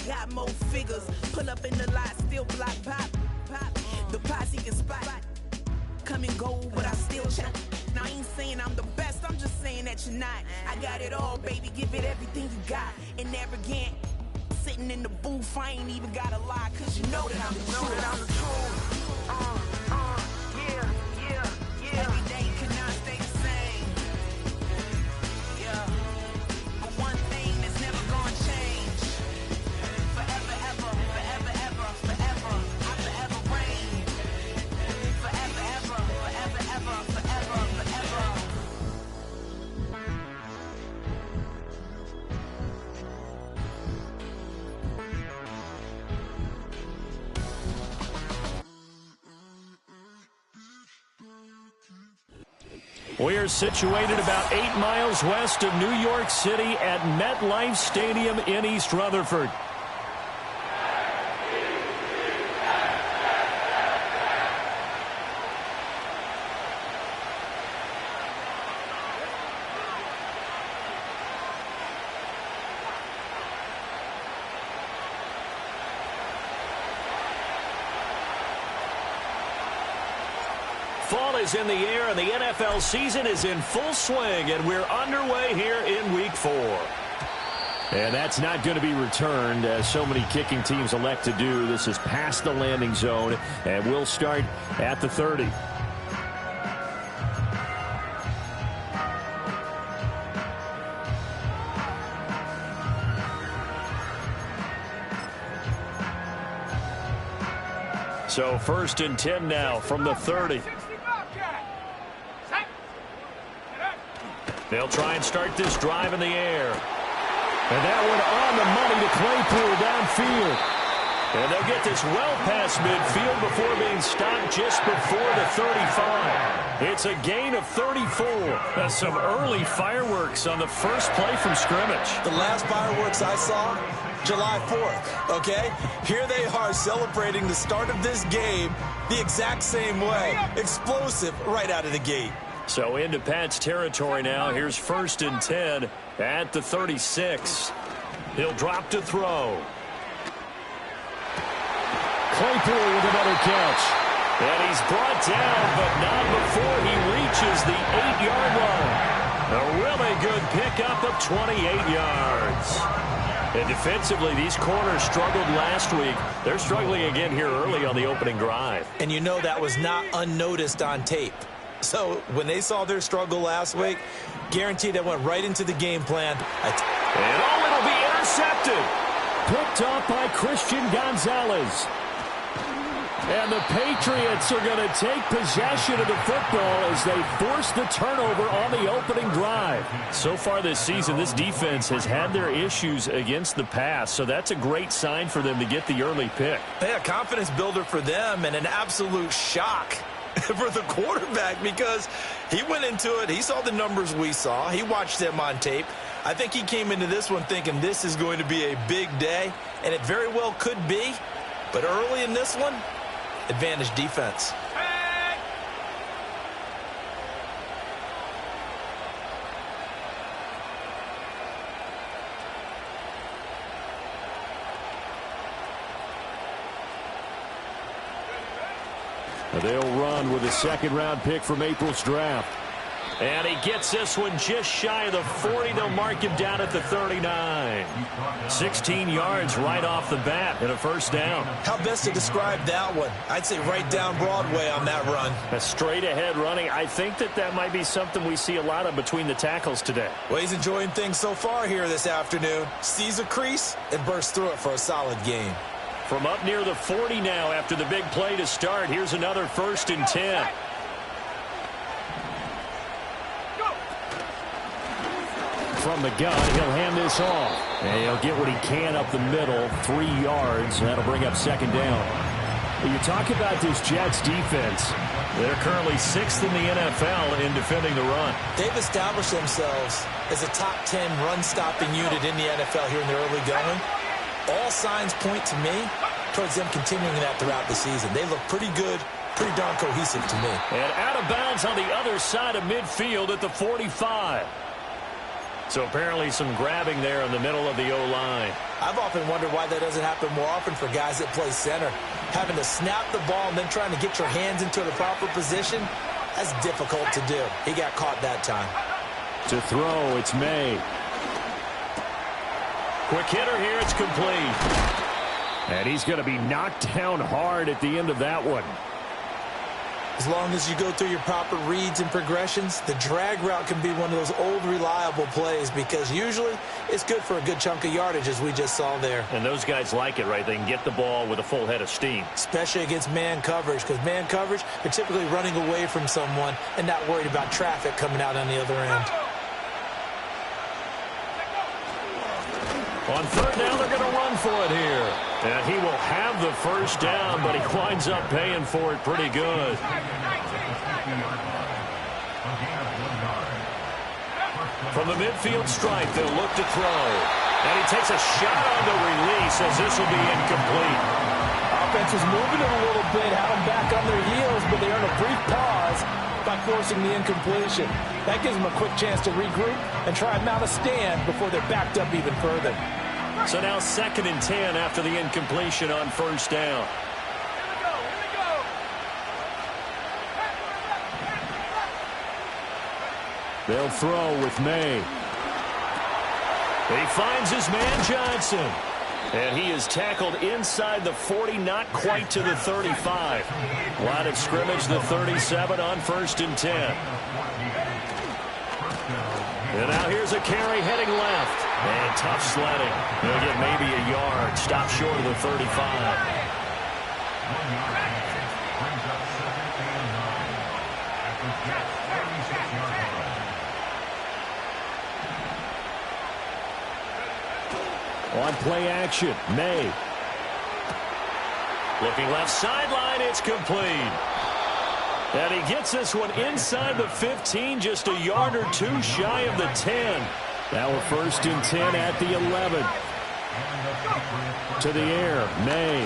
got more figures. Pull up in the lot, still block pop. The posse can spot. Come and go, but I still check. Now I ain't saying I'm the best, I'm just saying that you're not. I got it all, baby, give it everything you got. And arrogant, sitting in the booth, I ain't even gotta lie, cause you know that I'm the truth. Yeah. Every day cannot stay the same. Yeah. But one thing that's never gonna change. Forever, ever, forever, ever, forever. I forever reign. Forever, ever, forever, ever, forever, forever. We're situated about 8 miles west of New York City at MetLife Stadium in East Rutherford. Fall is in the air, and the NFL season is in full swing, and we're underway here in Week 4. And that's not going to be returned, as so many kicking teams elect to do. This is past the landing zone, and we'll start at the 30. So 1st and 10 now from the 30. They'll try and start this drive in the air. And that one on the money to Claypool downfield. And they'll get this well past midfield before being stopped just before the 35. It's a gain of 34. Some early fireworks on the first play from scrimmage. The last fireworks I saw, July 4th, okay? Here they are celebrating the start of this game the exact same way. Explosive right out of the gate. So into Pat's territory now. Here's 1st and 10 at the 36. He'll drop to throw. Claypool with another catch. And he's brought down, but not before he reaches the 8-yard line. A really good pickup of 28 yards. And defensively, these corners struggled last week. They're struggling again here early on the opening drive. And you know that was not unnoticed on tape. So when they saw their struggle last week, guaranteed that went right into the game plan. And it'll be intercepted. Picked off by Christian Gonzalez. And the Patriots are going to take possession of the football as they force the turnover on the opening drive. So far this season, this defense has had their issues against the pass, so that's a great sign for them to get the early pick. Yeah, confidence builder for them and an absolute shock for the quarterback because he went into it. He saw the numbers we saw. He watched them on tape. I think he came into this one thinking this is going to be a big day, and it very well could be. But early in this one, advantage defense. They'll run with a second-round pick from April's draft. And he gets this one just shy of the 40. They'll mark him down at the 39. 16 yards right off the bat and a first down. How best to describe that one? I'd say right down Broadway on that run. A straight-ahead running. I think that might be something we see a lot of between the tackles today. Well, he's enjoying things so far here this afternoon. Sees a crease and bursts through it for a solid gain. From up near the 40 now after the big play to start. Here's another 1st and 10. From the gun, he'll hand this off. And he'll get what he can up the middle, 3 yards. That'll bring up second down. When you talk about this Jets defense, they're currently 6th in the NFL in defending the run. They've established themselves as a top 10 run-stopping unit in the NFL here in the early going. All signs point to me towards them continuing that throughout the season. They look pretty good, pretty darn cohesive to me. And out of bounds on the other side of midfield at the 45. So apparently some grabbing there in the middle of the O-line. I've often wondered why that doesn't happen more often for guys that play center. Having to snap the ball and then trying to get your hands into the proper position, that's difficult to do. He got caught that time. To throw, it's May. Quick hitter here, it's complete. And he's going to be knocked down hard at the end of that one. As long as you go through your proper reads and progressions, the drag route can be one of those old reliable plays because usually it's good for a good chunk of yardage as we just saw there. And those guys like it, right? They can get the ball with a full head of steam. Especially against man coverage because man coverage, they're typically running away from someone and not worried about traffic coming out on the other end. On third down, they're going to run for it here. And he will have the first down, but he winds up paying for it pretty good. From the midfield stripe, they'll look to throw. And he takes a shot on the release as this will be incomplete. Offense was moving it a little bit, had them back on their heels, but they earned a brief pause by forcing the incompletion. That gives them a quick chance to regroup and try and mount a stand before they're backed up even further. So now 2nd and 10 after the incompletion on first down. They'll throw with May. He finds his man Johnson. And he is tackled inside the 40, not quite to the 35. Line of scrimmage, the 37 on 1st and 10. And now here's a carry heading left. And tough sledding. He'll get maybe a yard. Stop short of the 35. On play action, May. Looking left sideline, it's complete. And he gets this one inside the 15, just a yard or two shy of the 10. Now we're 1st and 10 at the 11. To the air, May.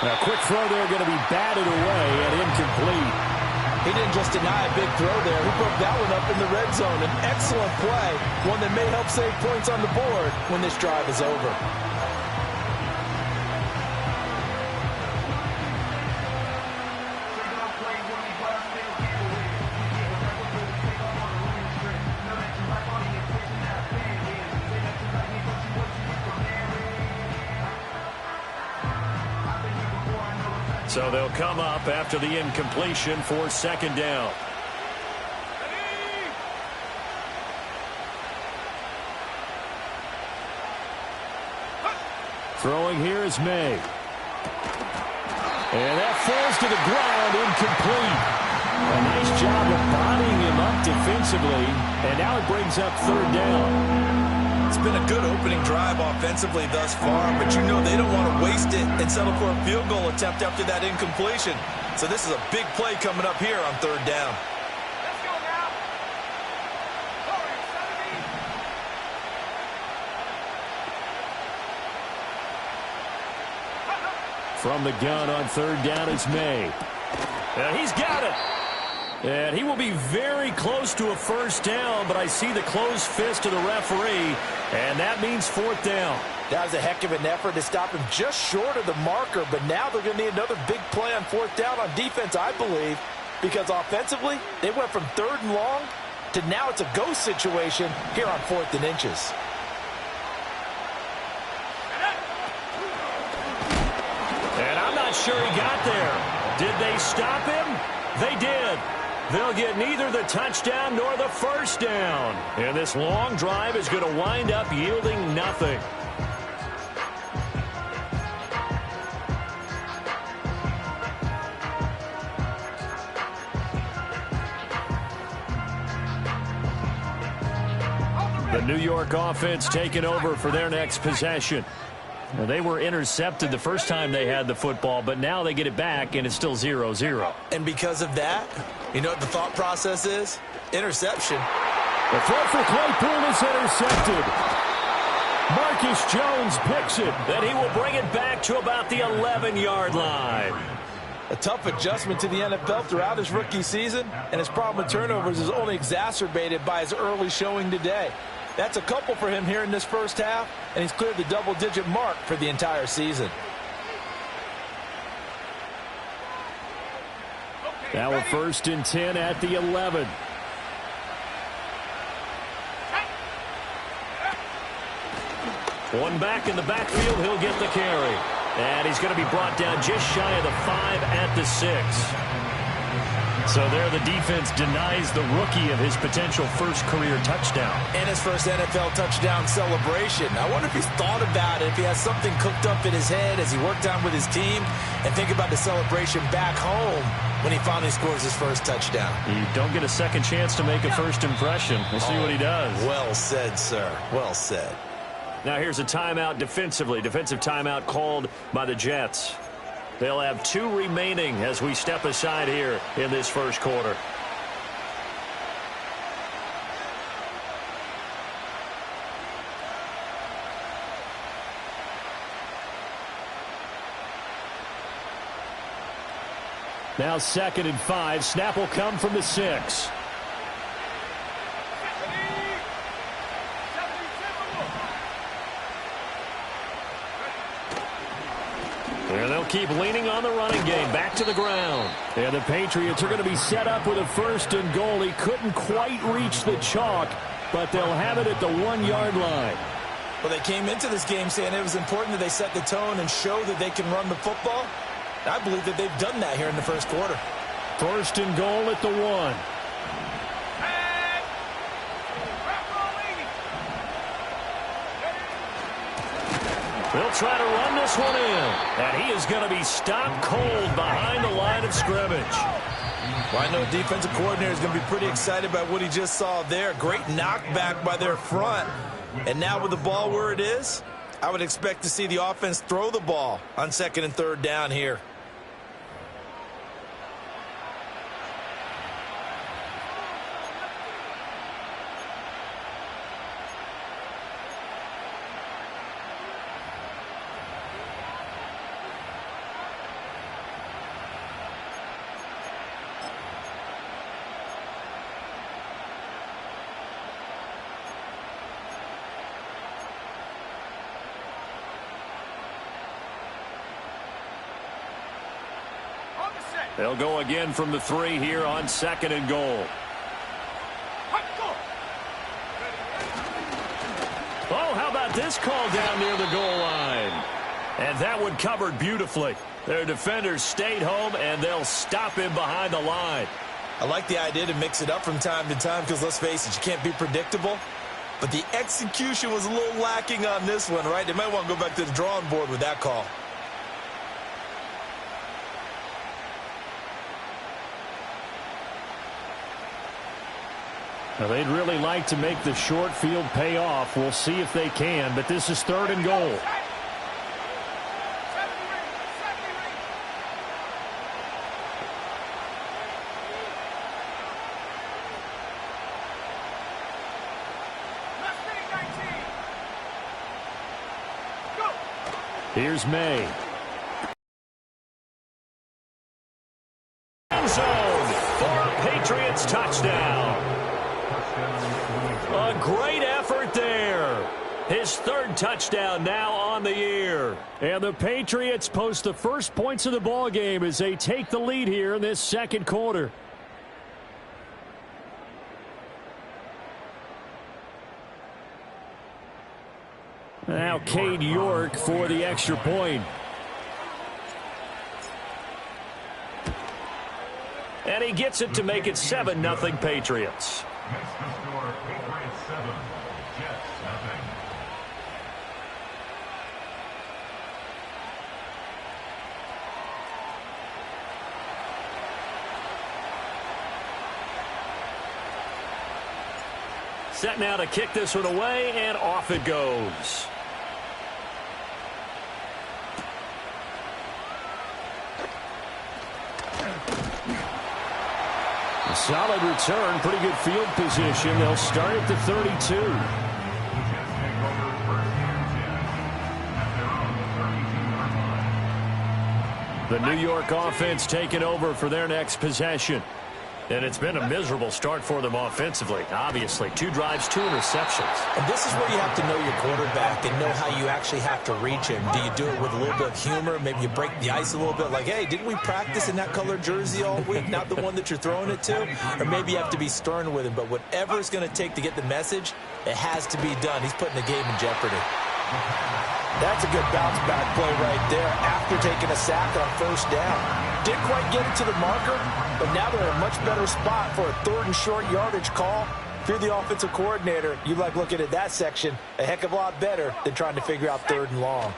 A quick throw there, going to be batted away and incomplete. He didn't just deny a big throw there. He broke that one up in the red zone. An excellent play, one that may help save points on the board when this drive is over. So they'll come up after the incompletion for 2nd down. Throwing here is May. And that falls to the ground, incomplete. A nice job of bodying him up defensively. And now it brings up 3rd down. It's been a good opening drive offensively thus far, but you know they don't want to waste it and settle for a field goal attempt after that incompletion. So this is a big play coming up here on 3rd down. Let's go now. From the gun on 3rd down is May. And he's got it. And he will be very close to a first down, but I see the closed fist of the referee, and that means 4th down. That was a heck of an effort to stop him just short of the marker, but now they're going to need another big play on 4th down on defense, I believe, because offensively, they went from 3rd and long to now it's a go situation here on 4th and inches. And I'm not sure he got there. Did they stop him? They did. They'll get neither the touchdown nor the first down. And this long drive is going to wind up yielding nothing. The New York offense taking over for their next possession. Well, they were intercepted the first time they had the football, but now they get it back, and it's still 0-0. And because of that, you know what the thought process is? Interception. The throw for Claypool is intercepted. Marcus Jones picks it. Then he will bring it back to about the 11-yard line. A tough adjustment to the NFL throughout his rookie season, and his problem with turnovers is only exacerbated by his early showing today. That's a couple for him here in this first half, and he's cleared the double-digit mark for the entire season. Now a 1st and 10 at the 11. One back in the backfield, he'll get the carry. And he's going to be brought down just shy of the 5 at the 6. So there the defense denies the rookie of his potential first career touchdown. And his first NFL touchdown celebration. I wonder if he's thought about it, if he has something cooked up in his head as he worked on with his team, and think about the celebration back home when he finally scores his first touchdown. You don't get a second chance to make a first impression. We'll see what he does. Well said, sir. Well said. Now here's a timeout defensively. Defensive timeout called by the Jets. They'll have 2 remaining as we step aside here in this first quarter. Now 2nd and 5. Snap will come from the 6. And they'll keep leaning on the running game. Back to the ground. And the Patriots are going to be set up with a 1st and goal. He couldn't quite reach the chalk, but they'll have it at the 1-yard line. Well, they came into this game saying it was important that they set the tone and show that they can run the football. I believe that they've done that here in the first quarter. 1st and goal at the 1. They'll try to run this one in. And he is going to be stopped cold behind the line of scrimmage. Well, I know a defensive coordinator is going to be pretty excited about what he just saw there. Great knockback by their front. And now with the ball where it is, I would expect to see the offense throw the ball on 2nd and 3rd down here. They'll go again from the 3 here on 2nd and goal. Oh, how about this call down near the goal line? And that one covered beautifully. Their defenders stayed home, and they'll stop him behind the line. I like the idea to mix it up from time to time because, let's face it, you can't be predictable. But the execution was a little lacking on this one, right? They might want to go back to the drawing board with that call. Now, they'd really like to make the short field pay off. We'll see if they can, but this is 3rd and goal. Here's May. End zone for a Patriots touchdown. A great effort there. His 3rd touchdown now on the year. And the Patriots post the first points of the ball game as they take the lead here in this 2nd quarter. Now Cade York for the extra point. And he gets it to make it 7-0 Patriots. Set now to kick this one away, and off it goes. A solid return, pretty good field position. They'll start at the 32. The New York offense taking over for their next possession. And it's been a miserable start for them offensively, obviously. 2 drives, 2 interceptions. And this is where you have to know your quarterback and know how you actually have to reach him. Do you do it with a little bit of humor? Maybe you break the ice a little bit, like, hey, didn't we practice in that colored jersey all week, not the one that you're throwing it to? Or maybe you have to be stern with him. But whatever it's going to take to get the message, it has to be done. He's putting the game in jeopardy. That's a good bounce back play right there after taking a sack on first down. Didn't quite get it to the marker, but now they're in a much better spot for a 3rd and short yardage call. If you're the offensive coordinator, you like looking at that section a heck of a lot better than trying to figure out 3rd and long.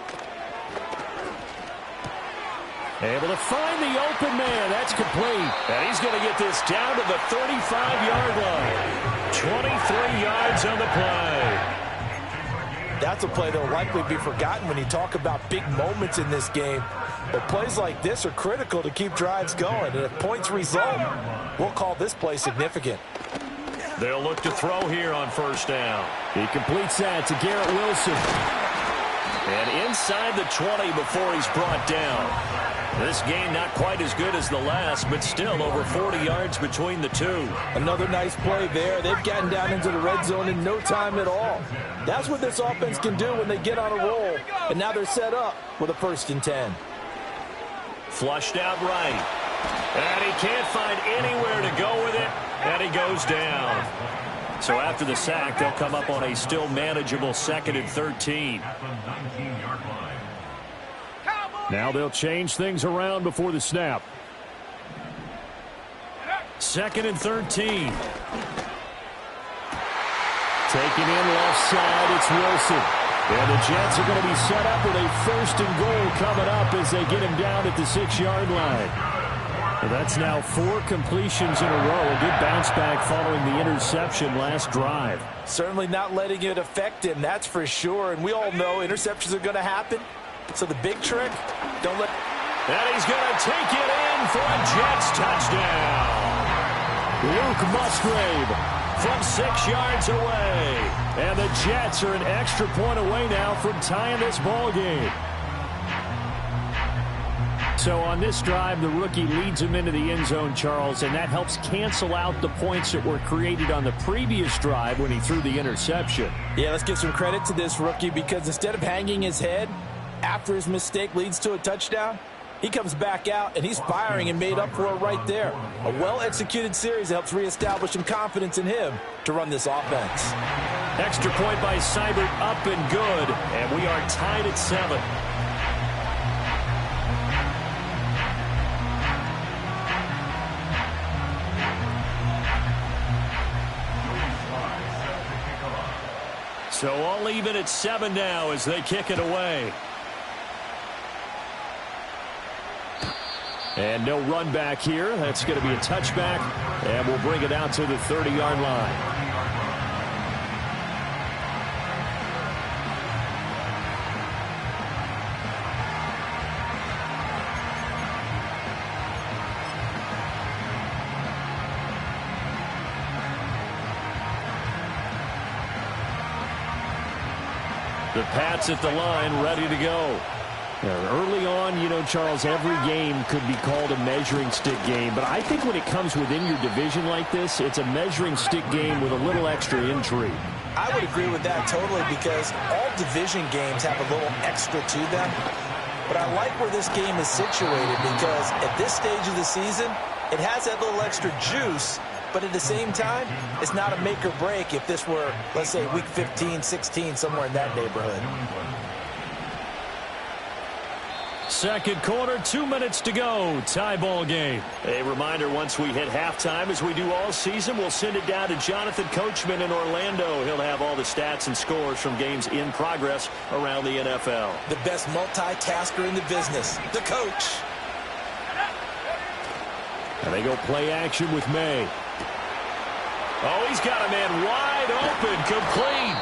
Able to find the open man. That's complete. And he's going to get this down to the 35-yard line. 23 yards on the play. That's a play that will likely be forgotten when you talk about big moments in this game. But plays like this are critical to keep drives going. And if points result, we'll call this play significant. They'll look to throw here on first down. He completes that to Garrett Wilson. And inside the 20 before he's brought down. This game not quite as good as the last, but still over 40 yards between the two. Another nice play there. They've gotten down into the red zone in no time at all. That's what this offense can do when they get on a roll. And now they're set up with a 1st and 10. Flushed out right. And he can't find anywhere to go with it. And he goes down. So after the sack, they'll come up on a still manageable 2nd and 13. Now they'll change things around before the snap. 2nd and 13. Taken in left side, it's Wilson. And the Jets are going to be set up with a 1st and goal coming up as they get him down at the 6-yard line. And that's now 4 completions in a row. A good bounce back following the interception last drive. Certainly not letting it affect him, that's for sure. And we all know interceptions are going to happen. So the big trick, don't let... And he's going to take it in for a Jets touchdown. Luke Musgrave from 6 yards away. And the Jets are an extra point away now from tying this ball game. So on this drive, the rookie leads him into the end zone, Charles, and that helps cancel out the points that were created on the previous drive when he threw the interception. Yeah, let's give some credit to this rookie because instead of hanging his head after his mistake leads to a touchdown, he comes back out and he's firing and made up for it right there. A well-executed series helps reestablish some confidence in him to run this offense. Extra point by Seibert, up and good, and we are tied at 7. So all even at 7 now as they kick it away. And no run back here. That's going to be a touchback, and we'll bring it out to the 30-yard line. The Pats at the line, ready to go. Early on, you know, Charles, every game could be called a measuring stick game. But I think when it comes within your division like this, it's a measuring stick game with a little extra intrigue. I would agree with that totally because all division games have a little extra to them. But I like where this game is situated because at this stage of the season, it has that little extra juice. But at the same time, it's not a make or break if this were, let's say, week 15, 16, somewhere in that neighborhood. Second quarter, 2 minutes to go. Tie ball game. A reminder, once we hit halftime, as we do all season, we'll send it down to Jonathan Coachman in Orlando. He'll have all the stats and scores from games in progress around the NFL. The best multitasker in the business, the coach. And they go play action with May. Oh, he's got a man wide open, complete.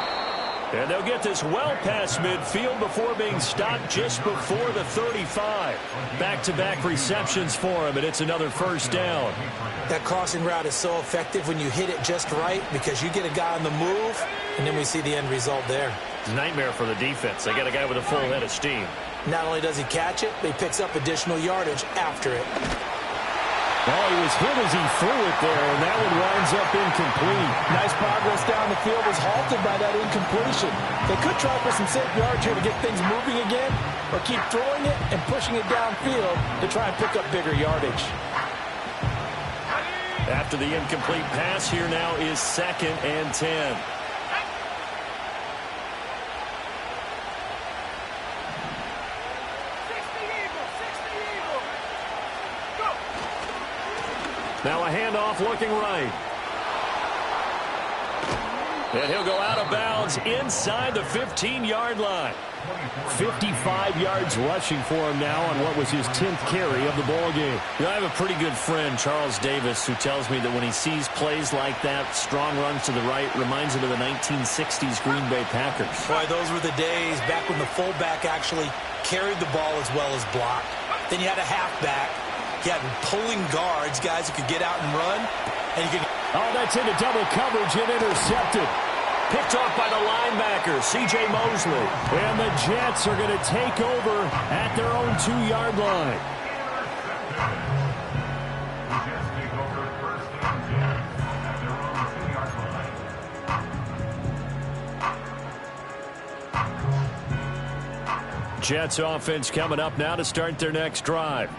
And they'll get this well past midfield before being stopped just before the 35. Back-to-back receptions for him, and it's another first down. That crossing route is so effective when you hit it just right because you get a guy on the move, and then we see the end result there. Nightmare for the defense. They got a guy with a full head of steam. Not only does he catch it, but he picks up additional yardage after it. Oh, he was hit as he threw it there, and that one winds up incomplete. Nice progress down the field was halted by that incompletion. They could try for some safe yards here to get things moving again, or keep throwing it and pushing it downfield to try and pick up bigger yardage. After the incomplete pass, here now is 2nd and 10. Now a handoff looking right. And he'll go out of bounds inside the 15-yard line. 55 yards rushing for him now on what was his 10th carry of the ball game. You know, I have a pretty good friend, Charles Davis, who tells me that when he sees plays like that, strong runs to the right, reminds him of the 1960s Green Bay Packers. Boy, those were the days back when the fullback actually carried the ball as well as blocked. Then you had a halfback. You had pulling guards, guys who could get out and run. And you could... Oh, that's into double coverage and intercepted. Picked off by the linebacker, C.J. Mosley. And the Jets are going to take over at their own 2-yard line. Jets offense coming up now to start their next drive.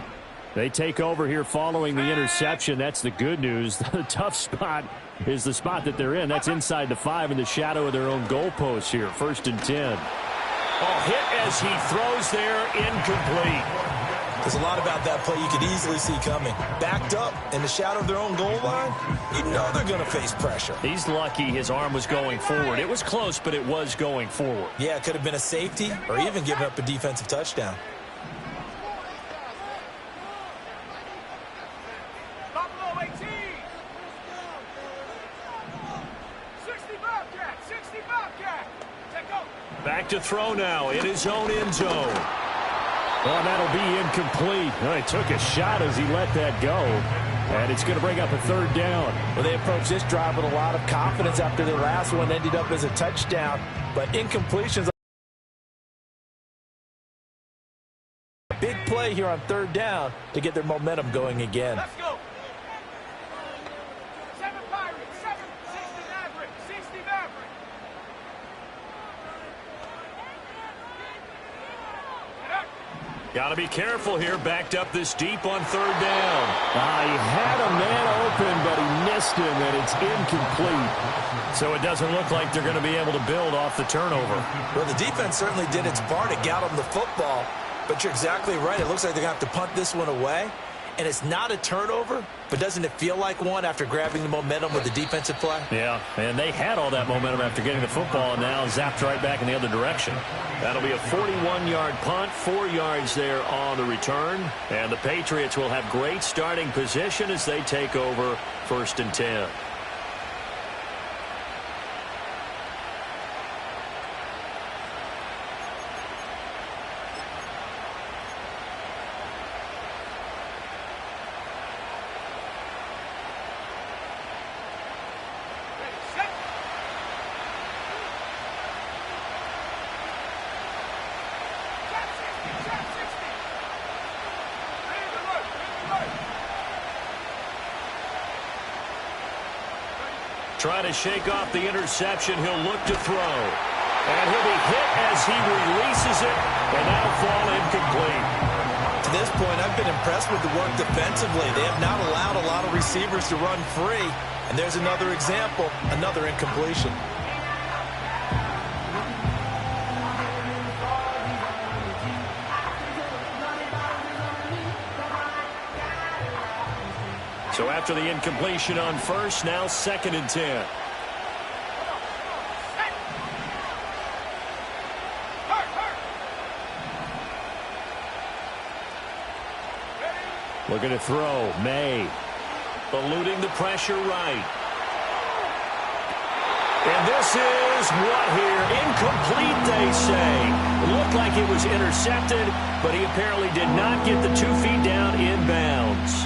They take over here following the interception. That's the good news. The tough spot is the spot that they're in. That's inside the 5 in the shadow of their own goalpost here. 1st and 10. Oh, hit as he throws there, incomplete. There's a lot about that play you could easily see coming. Backed up in the shadow of their own goal line, you know they're going to face pressure. He's lucky his arm was going forward. It was close, but it was going forward. Yeah, it could have been a safety or even given up a defensive touchdown. Back to throw now in his own end zone. Oh, that'll be incomplete. Oh, he took a shot as he let that go. And it's going to bring up a 3rd down. Well, they approached this drive with a lot of confidence after the last one ended up as a touchdown. But incompletions. A big play here on 3rd down to get their momentum going again. Let's go. 7 Pirates, 7, 60 Maverick, 60 Maverick. Got to be careful here. Backed up this deep on 3rd down. He had a man open, but he missed him, and it's incomplete. So it doesn't look like they're going to be able to build off the turnover. Well, the defense certainly did its part to get them the football, but you're exactly right. It looks like they're going to have to punt this one away. And it's not a turnover, but doesn't it feel like one after grabbing the momentum with the defensive play? Yeah, and they had all that momentum after getting the football, and now zapped right back in the other direction. That'll be a 41-yard punt, 4 yards there on the return. And the Patriots will have great starting position as they take over 1st and 10. Trying to shake off the interception. He'll look to throw. And he'll be hit as he releases it. And that'll fall incomplete. To this point, I've been impressed with the work defensively. They have not allowed a lot of receivers to run free. And there's another example, another incompletion. So after the incompletion on 1st, now 2nd and 10. Looking to throw. May. Eluding the pressure right. And this is what here? Incomplete, they say. It looked like it was intercepted, but he apparently did not get the 2 feet down inbounds.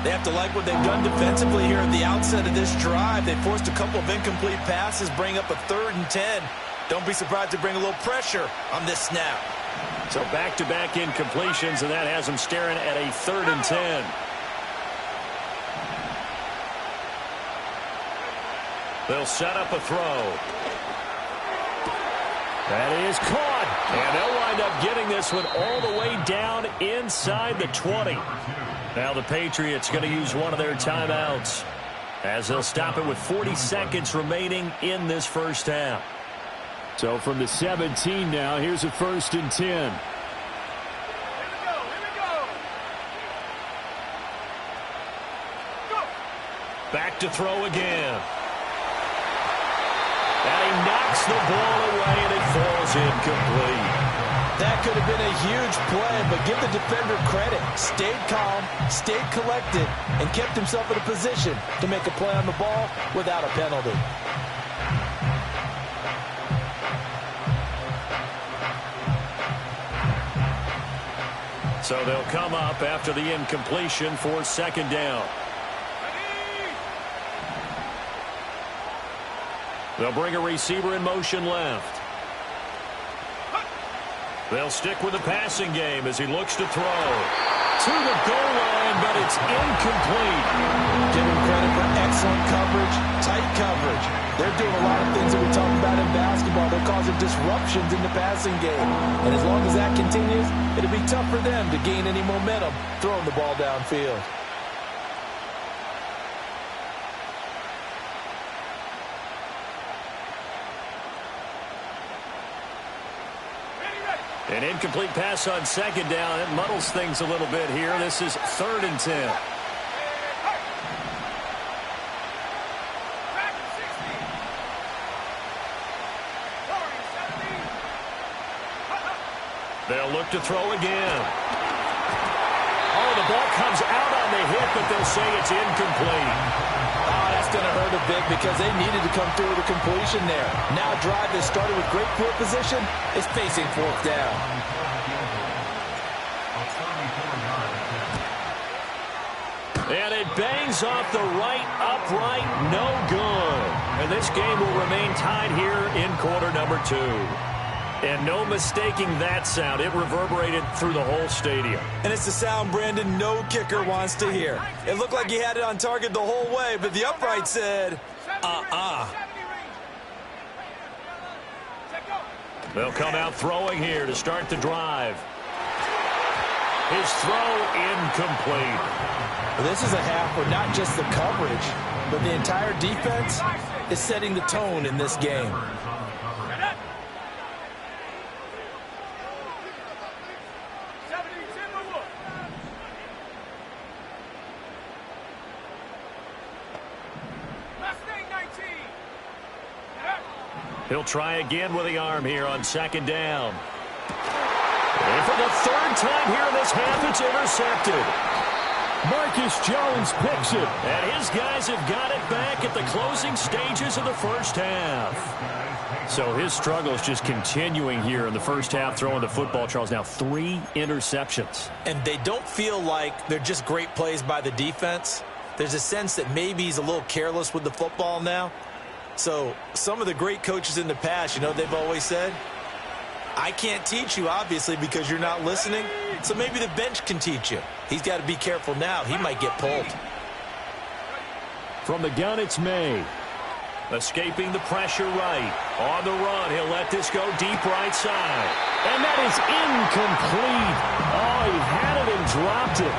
They have to like what they've done defensively here at the outset of this drive. They forced a couple of incomplete passes, bring up a 3rd and 10. Don't be surprised to bring a little pressure on this snap. So back-to-back incompletions, and that has them staring at a 3rd and 10. They'll set up a throw. That is caught. And they'll wind up getting this one all the way down inside the 20. Now the Patriots going to use one of their timeouts as they'll stop it with 40 seconds remaining in this first half. So from the 17 now, here's a 1st and 10. Here we go. Go. Back to throw again. And he knocks the ball away, and it falls incomplete. That could have been a huge play, but give the defender credit. Stayed calm, stayed collected, and kept himself in a position to make a play on the ball without a penalty. So they'll come up after the incompletion for 2nd down. They'll bring a receiver in motion left. They'll stick with the passing game as he looks to throw. To the goal line, but it's incomplete. Give him credit for excellent coverage, tight coverage. They're doing a lot of things that we talk about in basketball. They're causing disruptions in the passing game. And as long as that continues, it'll be tough for them to gain any momentum throwing the ball downfield. An incomplete pass on 2nd down. It muddles things a little bit here. This is 3rd and 10. They'll look to throw again. Oh, the ball comes out on the hit, but they'll say it's incomplete. Oh, that's going to hurt a bit because they needed to come through with a completion there. Now a drive that started with great field position is facing 4th down. And it bangs off the right upright, no good. And this game will remain tied here in quarter number 2. And no mistaking that sound. It reverberated through the whole stadium. And it's the sound Brandon no kicker wants to hear. It looked like he had it on target the whole way, but the upright said, They'll come out throwing here to start the drive. His throw incomplete. This is a half where not just the coverage, but the entire defense is setting the tone in this game. He'll try again with the arm here on 2nd down. And for the 3rd time here in this half, it's intercepted. Marcus Jones picks it. And his guys have got it back at the closing stages of the first half. So his struggles just continuing here in the first half, throwing the football, Charles. Now 3 interceptions. And they don't feel like they're just great plays by the defense. There's a sense that maybe he's a little careless with the football now. So some of the great coaches in the past, you know, they've always said, I can't teach you, obviously, because you're not listening. So maybe the bench can teach you. He's got to be careful now. He might get pulled. From the gun, it's May. Escaping the pressure right. On the run, he'll let this go deep right side. And that is incomplete. Oh, he had it and dropped it.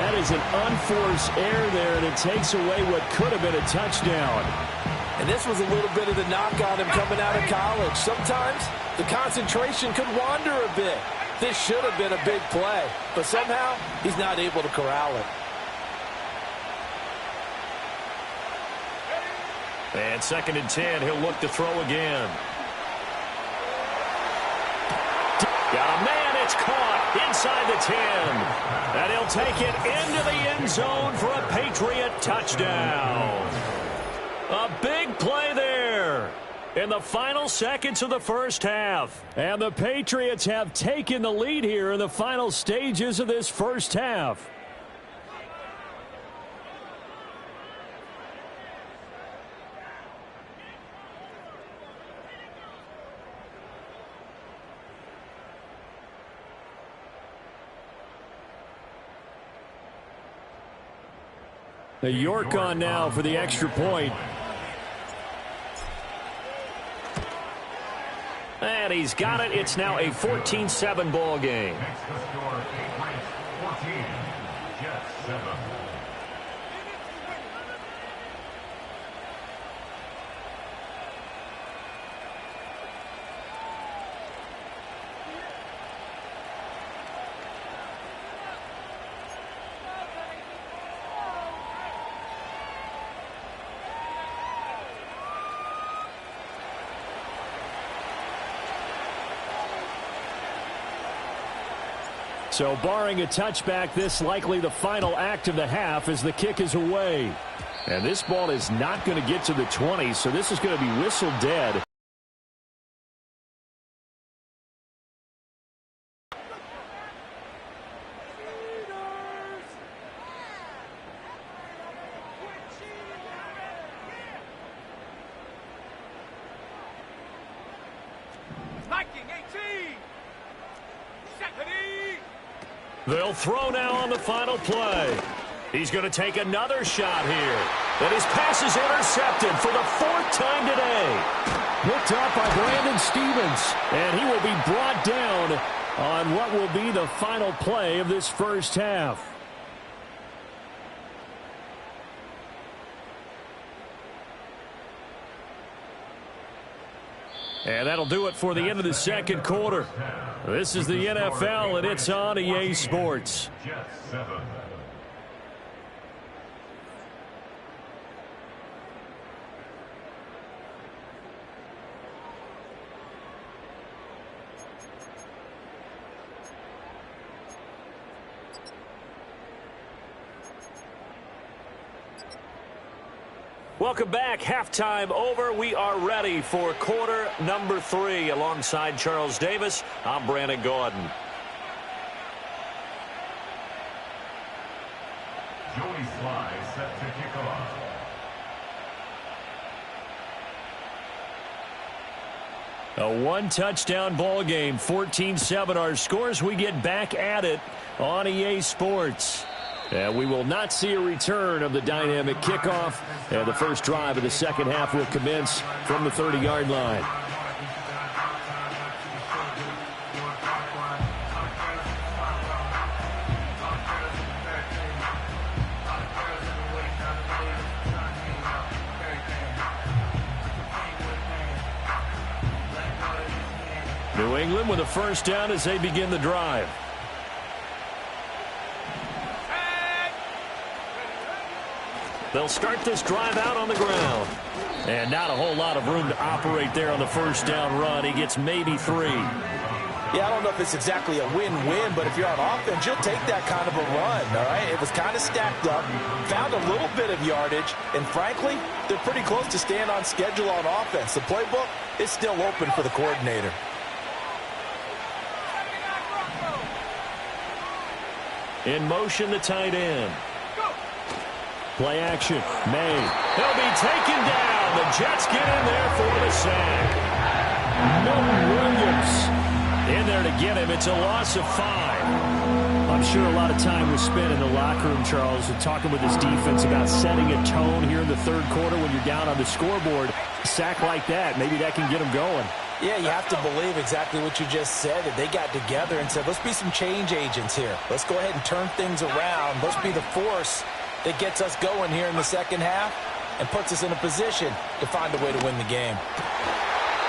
That is an unforced error there, and it takes away what could have been a touchdown. And this was a little bit of the knock on him coming out of college. Sometimes the concentration could wander a bit. This should have been a big play, but somehow he's not able to corral it. And 2nd and 10, he'll look to throw again. Got a man, it's caught inside the 10. And he'll take it into the end zone for a Patriot touchdown. A big play there. in the final seconds of the first half. And the Patriots have taken the lead here in the final stages of this first half. York on now for the extra point. And he's got it. It's now a 14-7 ball game. So barring a touchback, this likely the final act of the half as the kick is away. And this ball is not going to get to the 20, so this is going to be whistled dead. They'll throw now on the final play. He's going to take another shot here. And his pass is intercepted for the 4th time today. Picked up by Brandon Stephens. And he will be brought down on what will be the final play of this first half. And that'll do it for the end of the second quarter. This is the NFL, and it's on EA Sports. Welcome back. Halftime over. We are ready for quarter number 3. Alongside Charles Davis, I'm Brandon Gordon. Joey Sly set to kick off. A one-touchdown ball game, 14-7 our scores. We get back at it on EA Sports. And we will not see a return of the dynamic kickoff. And the first drive of the second half will commence from the 30-yard line. New England with a first down as they begin the drive. They'll start this drive out on the ground. And not a whole lot of room to operate there on the first down run. He gets maybe 3. Yeah, I don't know if it's exactly a win-win, but if you're on offense, you'll take that kind of a run, all right? It was kind of stacked up, found a little bit of yardage, and frankly, they're pretty close to staying on schedule on offense. The playbook is still open for the coordinator. In motion, the tight end. Play action. May. He'll be taken down. The Jets get in there for the sack. Milton Williams in there to get him. It's a loss of 5. I'm sure a lot of time was spent in the locker room, Charles, and talking with his defense about setting a tone here in the third quarter when you're down on the scoreboard. A sack like that, maybe that can get him going. Yeah, you have to believe exactly what you just said, that they got together and said, let's be some change agents here. Let's go ahead and turn things around. Let's be the force that gets us going here in the second half and puts us in a position to find a way to win the game.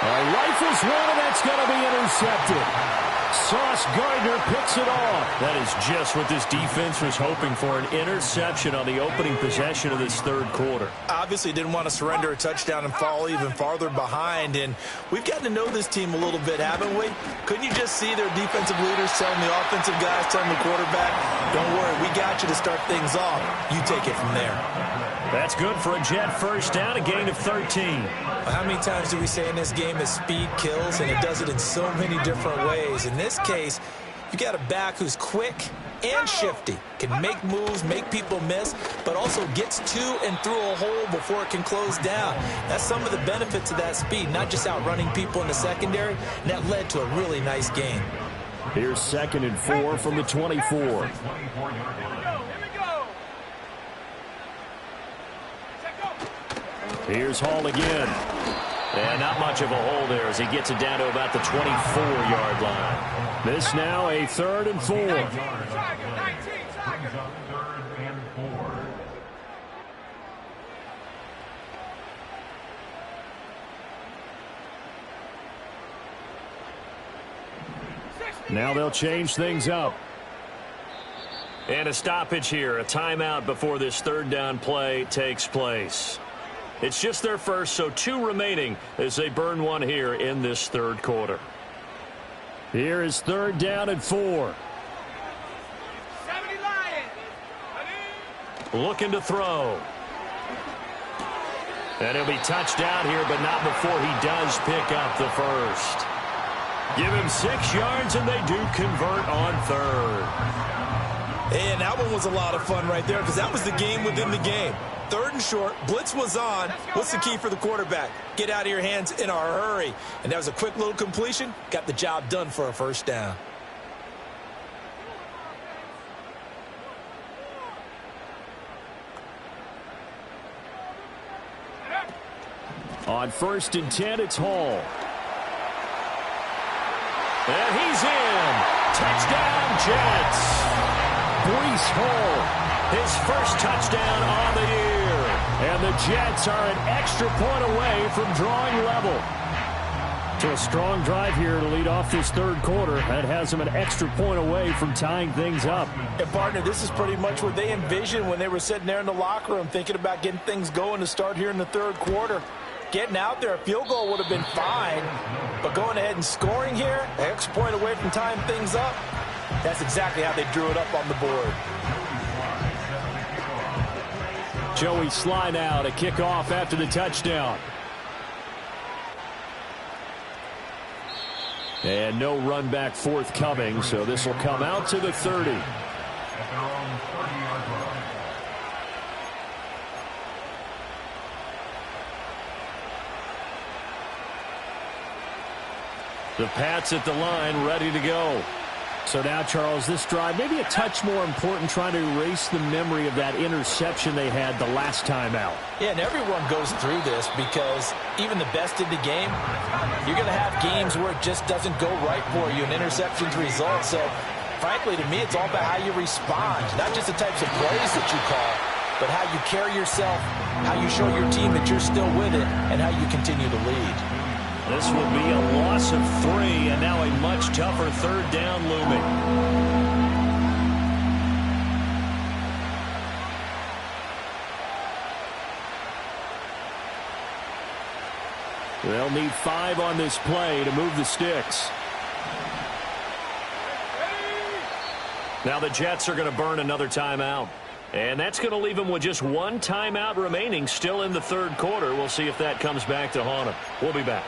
Rifles one, and that's going to be intercepted. Sauce Gardner picks it off. That is just what this defense was hoping for, an interception on the opening possession of this third quarter. Obviously didn't want to surrender a touchdown and fall even farther behind, and we've gotten to know this team a little bit, haven't we? Couldn't you just see their defensive leaders telling the offensive guys, telling the quarterback, don't worry, we got you to start things off. You take it from there. That's good for a Jet first down, a gain of 13. How many times do we say in this game that speed kills, and it does it in so many different ways? In this case, you got a back who's quick and shifty, can make moves, make people miss, but also gets to and through a hole before it can close down. That's some of the benefits of that speed, not just outrunning people in the secondary, and that led to a really nice game. Here's 2nd and 4 from the 24. Here's Hall again. And not much of a hole there as he gets it down to about the 24-yard line. This now a 3rd and 4. Now they'll change things up. And a stoppage here, a timeout before this third down play takes place. It's just their first, so 2 remaining as they burn one here in this third quarter. Here is 3rd down and 4. Looking to throw. And he'll be touchdown here, but not before he does pick up the first. Give him 6 yards, and they do convert on 3rd. And that one was a lot of fun right there because that was the game within the game. 3rd and short, blitz was on. What's the key for the quarterback? Get out of your hands in a hurry. And that was a quick little completion. Got the job done for a first down. On 1st and 10, it's Hall. And he's in. Touchdown, Jets. Breece Hall, his first touchdown on the year. And the Jets are an extra point away from drawing level. So a strong drive here to lead off this third quarter. That has them an extra point away from tying things up. And, partner, this is pretty much what they envisioned when they were sitting there in the locker room thinking about getting things going to start here in the third quarter. Getting out there, a field goal would have been fine. But going ahead and scoring here, an extra point away from tying things up, that's exactly how they drew it up on the board. Joey Sly now to kick off after the touchdown. And no run back forthcoming, so this will come out to the 30. The Pats at the line, ready to go. So now, Charles, this drive, maybe a touch more important, trying to erase the memory of that interception they had the last time out. Yeah, and everyone goes through this because even the best in the game, you're going to have games where it just doesn't go right for you, and interceptions result. So, frankly, to me, it's all about how you respond, not just the types of plays that you call, but how you carry yourself, how you show your team that you're still with it, and how you continue to lead. This will be a loss of 3, and now a much tougher third down looming. They'll need 5 on this play to move the sticks. Now the Jets are going to burn another timeout. And that's going to leave them with just 1 timeout remaining still in the third quarter. We'll see if that comes back to haunt them. We'll be back.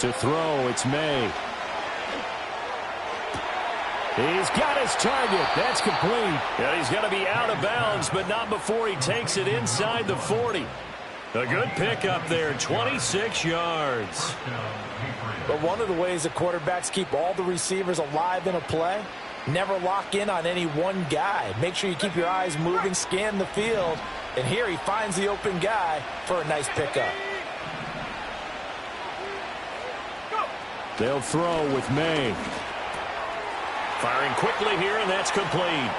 To throw, it's May. He's got his target. That's complete. And he's going to be out of bounds, but not before he takes it inside the 40. A good pickup there, 26 yards. But one of the ways that quarterbacks keep all the receivers alive in a play Never lock in on any one guy. Make sure you keep your eyes moving, scan the field. And here he finds the open guy for a nice pickup. They'll throw with May. Firing quickly here, and that's complete.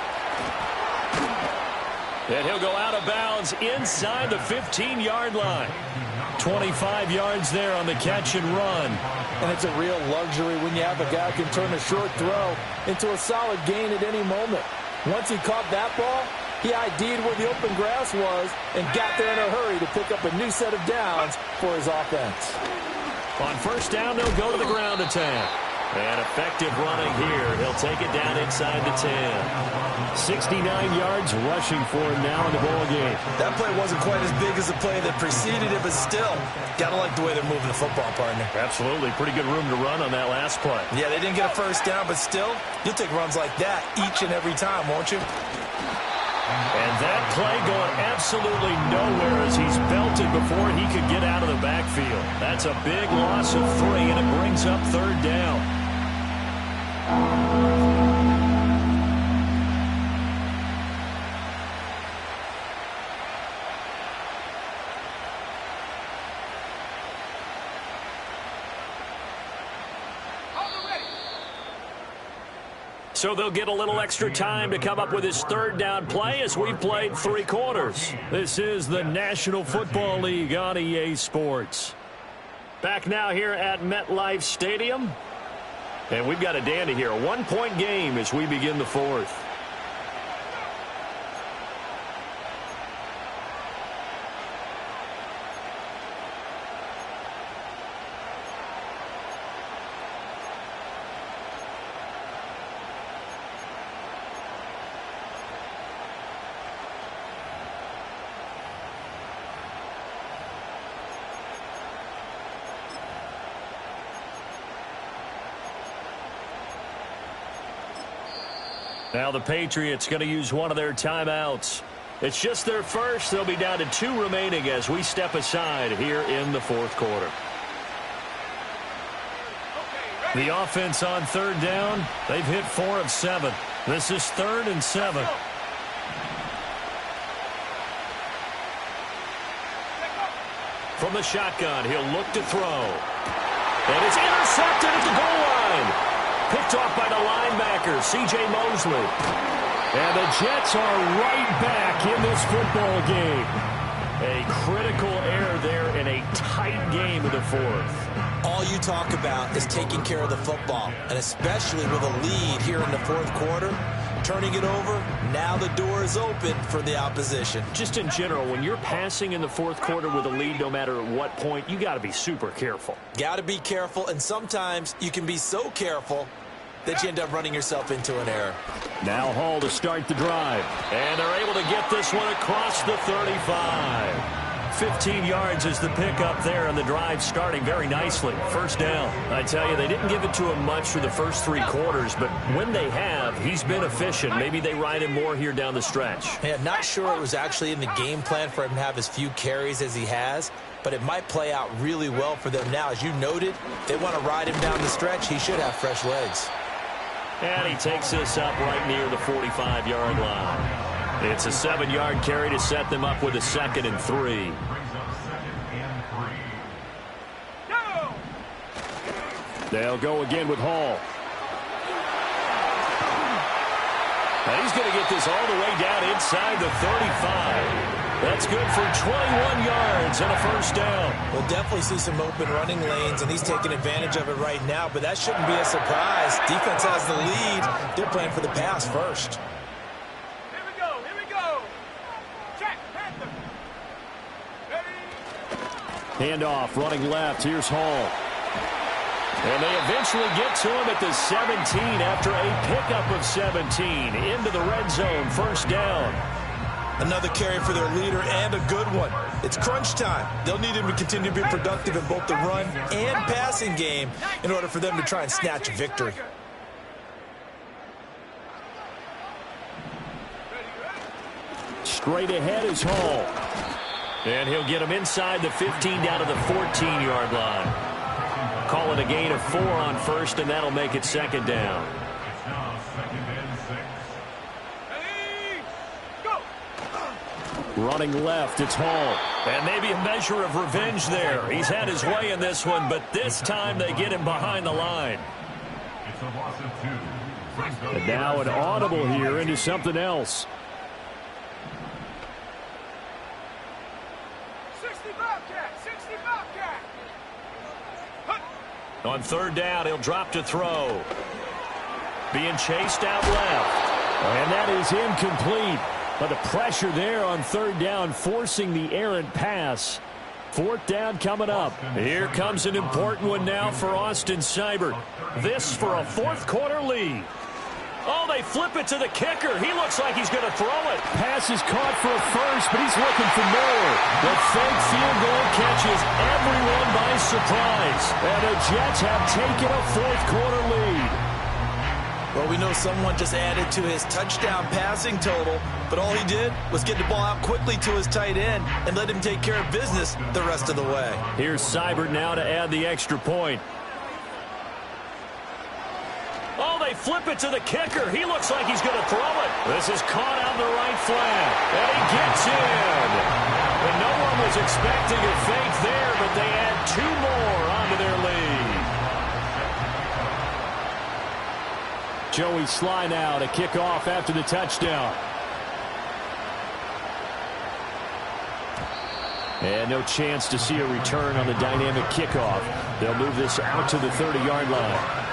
And he'll go out of bounds inside the 15-yard line. 25 yards there on the catch and run. And it's a real luxury when you have a guy who can turn a short throw into a solid gain at any moment. Once he caught that ball, he ID'd where the open grass was and got there in a hurry to pick up a new set of downs for his offense. On first down, they'll go to the ground attack. And effective running here. He'll take it down inside the 10. 69 yards rushing for him now in the ball game. That play wasn't quite as big as the play that preceded it, but still, got to like the way they're moving the football, partner. Absolutely. Pretty good room to run on that last play. Yeah, they didn't get a first down, but still, you'll take runs like that each and every time, won't you? And that play going absolutely nowhere as he's belted before he could get out of the backfield. That's a big loss of 3, and it brings up third down. So they'll get a little extra time to come up with his third down play as we've played 3 quarters. This is the National Football League on EA Sports. Back now here at MetLife Stadium. And we've got a dandy here. A 1-point game as we begin the 4th. Now the Patriots going to use one of their timeouts. It's just their first. They'll be down to 2 remaining as we step aside here in the 4th quarter. The offense on third down. They've hit 4 of 7. This is 3rd and 7. From the shotgun, he'll look to throw. And it's intercepted at the goal line. Picked off by the linebacker, C.J. Mosley. And the Jets are right back in this football game. A critical error there in a tight game in the 4th. All you talk about is taking care of the football, and especially with a lead here in the 4th quarter. Turning it over, now the door is open for the opposition. Just in general, when you're passing in the 4th quarter with a lead, no matter at what point, you got to be super careful. Got to be careful, and sometimes you can be so careful that you end up running yourself into an error. Now Hall to start the drive. And they're able to get this one across the 35. 15 yards is the pickup there, and the drive starting very nicely. First down. I tell you, they didn't give it to him much for the first 3 quarters, but when they have, he's been efficient. Maybe they ride him more here down the stretch. Yeah, not sure it was actually in the game plan for him to have as few carries as he has, but it might play out really well for them now. As you noted, they want to ride him down the stretch. He should have fresh legs. And he takes this up right near the 45-yard line. It's a 7-yard carry to set them up with a 2nd and 3. They'll go again with Hall. And he's going to get this all the way down inside the 35. That's good for 21 yards and a first down. We'll definitely see some open running lanes, and he's taking advantage of it right now, but that shouldn't be a surprise. Defense has the lead. They're playing for the pass first. Here we go. Here we go. Check. Panther. Ready. Handoff, running left. Here's Hall. And they eventually get to him at the 17 after a pickup of 17 into the red zone. First down. Another carry for their leader and a good one. It's crunch time. They'll need him to continue to be productive in both the run and passing game in order for them to try and snatch a victory. Straight ahead is Hall. And he'll get him inside the 15 down to the 14-yard line. Call it a gain of 4 on first, and that'll make it 2nd down. It's now 2nd and Running left, it's Hall. And maybe a measure of revenge there. He's had his way in this one, but this time they get him behind the line. It's a loss of 2. And now an audible here into something else. 60 Bobcat, 60 Bobcat. On third down, he'll drop to throw. Being chased out left. And that is incomplete. But the pressure there on third down, forcing the errant pass. Fourth down coming up. Here comes an important one now for Austin Seibert. This for a fourth quarter lead. Oh, they flip it to the kicker. He looks like he's going to throw it. Pass is caught for a first, but he's looking for more. The fake field goal catches everyone by surprise. And the Jets have taken a fourth quarter lead. Well, we know someone just added to his touchdown passing total, but all he did was get the ball out quickly to his tight end and let him take care of business the rest of the way. Here's Seibert now to add the extra point. Oh, they flip it to the kicker. He looks like he's going to throw it. This is caught on the right flat, and he gets in. And no one was expecting a fake there, but they add 2 more onto their lead. Joey Sly now to kick off after the touchdown. And no chance to see a return on the dynamic kickoff. They'll move this out to the 30-yard line.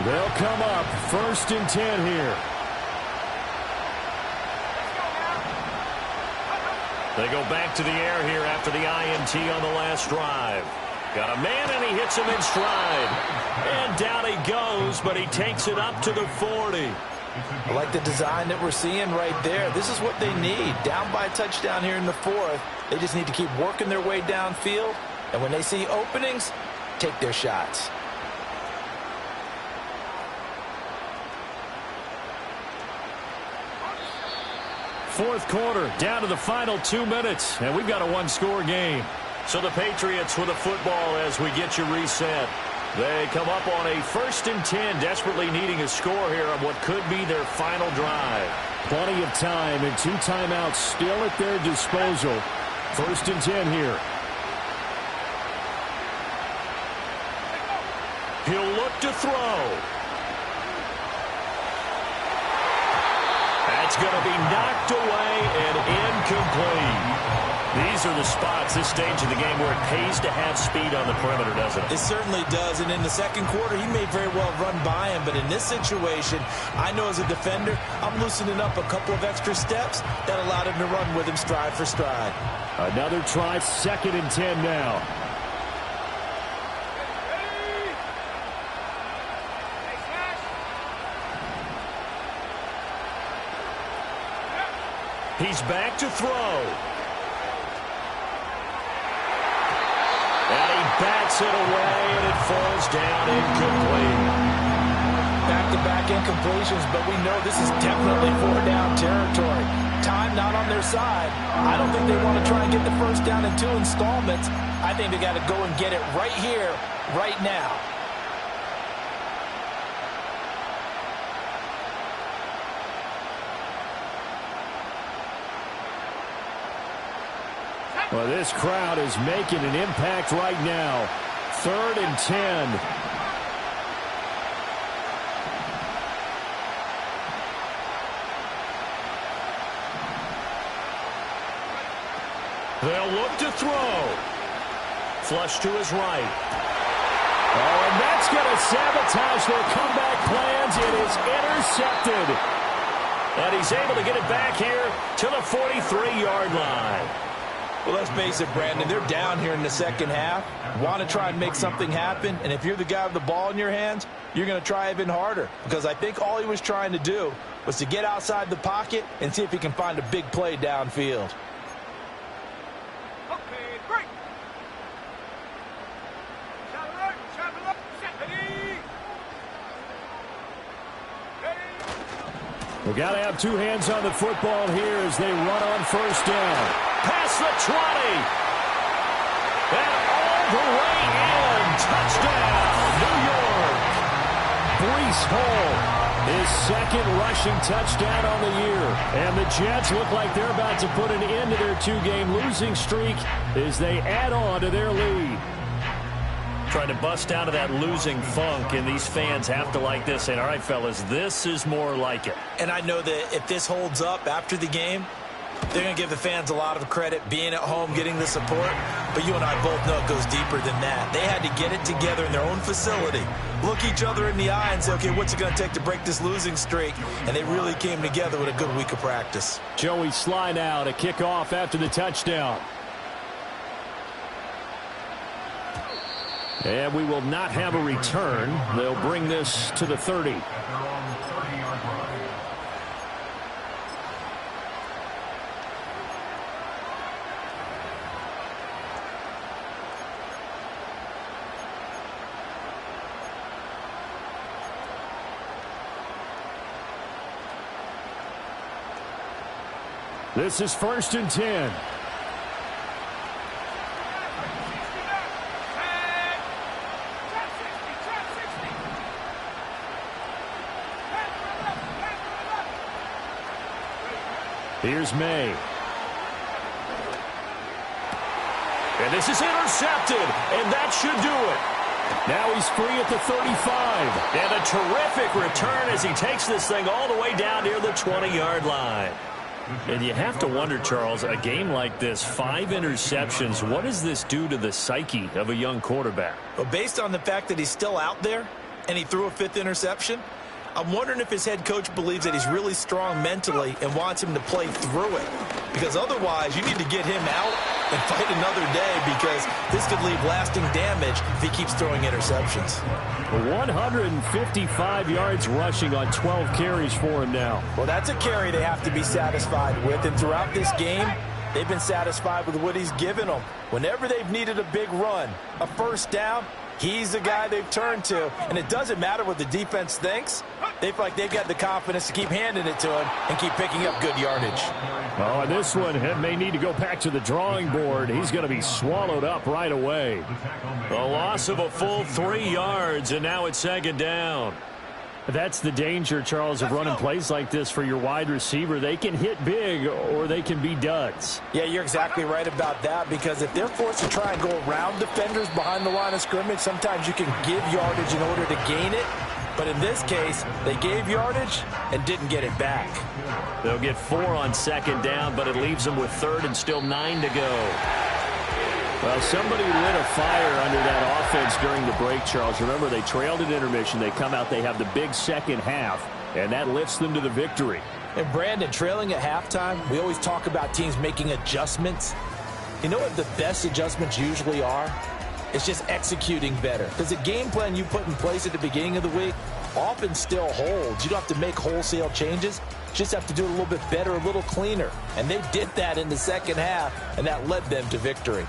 They'll come up 1st and 10 here. They go back to the air here after the INT on the last drive. Got a man, and he hits him in stride. And down he goes, but he takes it up to the 40. I like the design that we're seeing right there. This is what they need. Down by a touchdown here in the 4th. They just need to keep working their way downfield. And when they see openings, take their shots. Fourth quarter, down to the final 2 minutes, and we've got a one-score game. So the Patriots with the football as we get you reset. They come up on a 1st and 10, desperately needing a score here on what could be their final drive. Plenty of time and 2 timeouts still at their disposal. 1st and 10 here. He'll look to throw. That's going to be knocked away and incomplete. These are the spots, this stage of the game, where it pays to have speed on the perimeter, doesn't it? It certainly does, and in the second quarter, he may very well run by him, but in this situation, I know as a defender, I'm loosening up a couple of extra steps that allowed him to run with him stride for stride. Another try, 2nd and 10 now. He's back to throw. And he bats it away, and it falls down incomplete. Back-to-back incompletions, but we know this is definitely 4-down territory. Time not on their side. I don't think they want to try and get the first down in 2 installments. I think they got to go and get it right here, right now. Well, this crowd is making an impact right now. 3rd and 10. They'll look to throw. Flush to his right. Oh, and that's going to sabotage their comeback plans. It is intercepted. And he's able to get it back here to the 43-yard line. Well, let's face it, Brandon, they're down here in the second half. Want to try and make something happen, and if you're the guy with the ball in your hands, you're going to try even harder, because I think all he was trying to do was to get outside the pocket and see if he can find a big play downfield. Okay, break. Shot alert, set, ready. We've got to have 2 hands on the football here as they run on 1st down. Past the 20. And all the way in. Touchdown, New York. Breece Hall, his second rushing touchdown on the year. And the Jets look like they're about to put an end to their two-game losing streak as they add on to their lead. Trying to bust out of that losing funk, and these fans have to like this. And all right, fellas, this is more like it. And I know that if this holds up after the game, they're going to give the fans a lot of credit, being at home, getting the support. But you and I both know it goes deeper than that. They had to get it together in their own facility, look each other in the eye and say, okay, what's it going to take to break this losing streak? And they really came together with a good week of practice. Joey Sly now to kick off after the touchdown. And we will not have a return. They'll bring this to the 30. At their own 30-yard line. This is 1st and 10. Here's May. And this is intercepted, and that should do it. Now he's free at the 35. And a terrific return as he takes this thing all the way down near the 20-yard line. And you have to wonder, Charles, a game like this, 5 interceptions, what does this do to the psyche of a young quarterback? Well, based on the fact that he's still out there and he threw a 5th interception, I'm wondering if his head coach believes that he's really strong mentally and wants him to play through it. Because otherwise, you need to get him out and fight another day, because this could leave lasting damage if he keeps throwing interceptions. 155 yards rushing on 12 carries for him now. Well, that's a carry they have to be satisfied with. And throughout this game, they've been satisfied with what he's given them. Whenever they've needed a big run, a first down, he's the guy they've turned to. And it doesn't matter what the defense thinks. They feel like they've got the confidence to keep handing it to him and keep picking up good yardage. Oh, and this one may need to go back to the drawing board. He's going to be swallowed up right away. A loss of a full 3 yards, and now it's 2nd down. That's the danger, Charles, of running plays like this for your wide receiver. They can hit big or they can be duds. Yeah, you're exactly right about that, because if they're forced to try and go around defenders behind the line of scrimmage, sometimes you can give yardage in order to gain it. But in this case, they gave yardage and didn't get it back. They'll get 4 on 2nd down, but it leaves them with 3rd and still 9 to go. Well, somebody lit a fire under that offense during the break, Charles. Remember, they trailed at intermission. They come out, they have the big second half, and that lifts them to the victory. And Brandon, trailing at halftime, we always talk about teams making adjustments. You know what the best adjustments usually are? It's just executing better. Because the game plan you put in place at the beginning of the week often still holds. You don't have to make wholesale changes. You just have to do it a little bit better, a little cleaner. And they did that in the second half, and that led them to victory.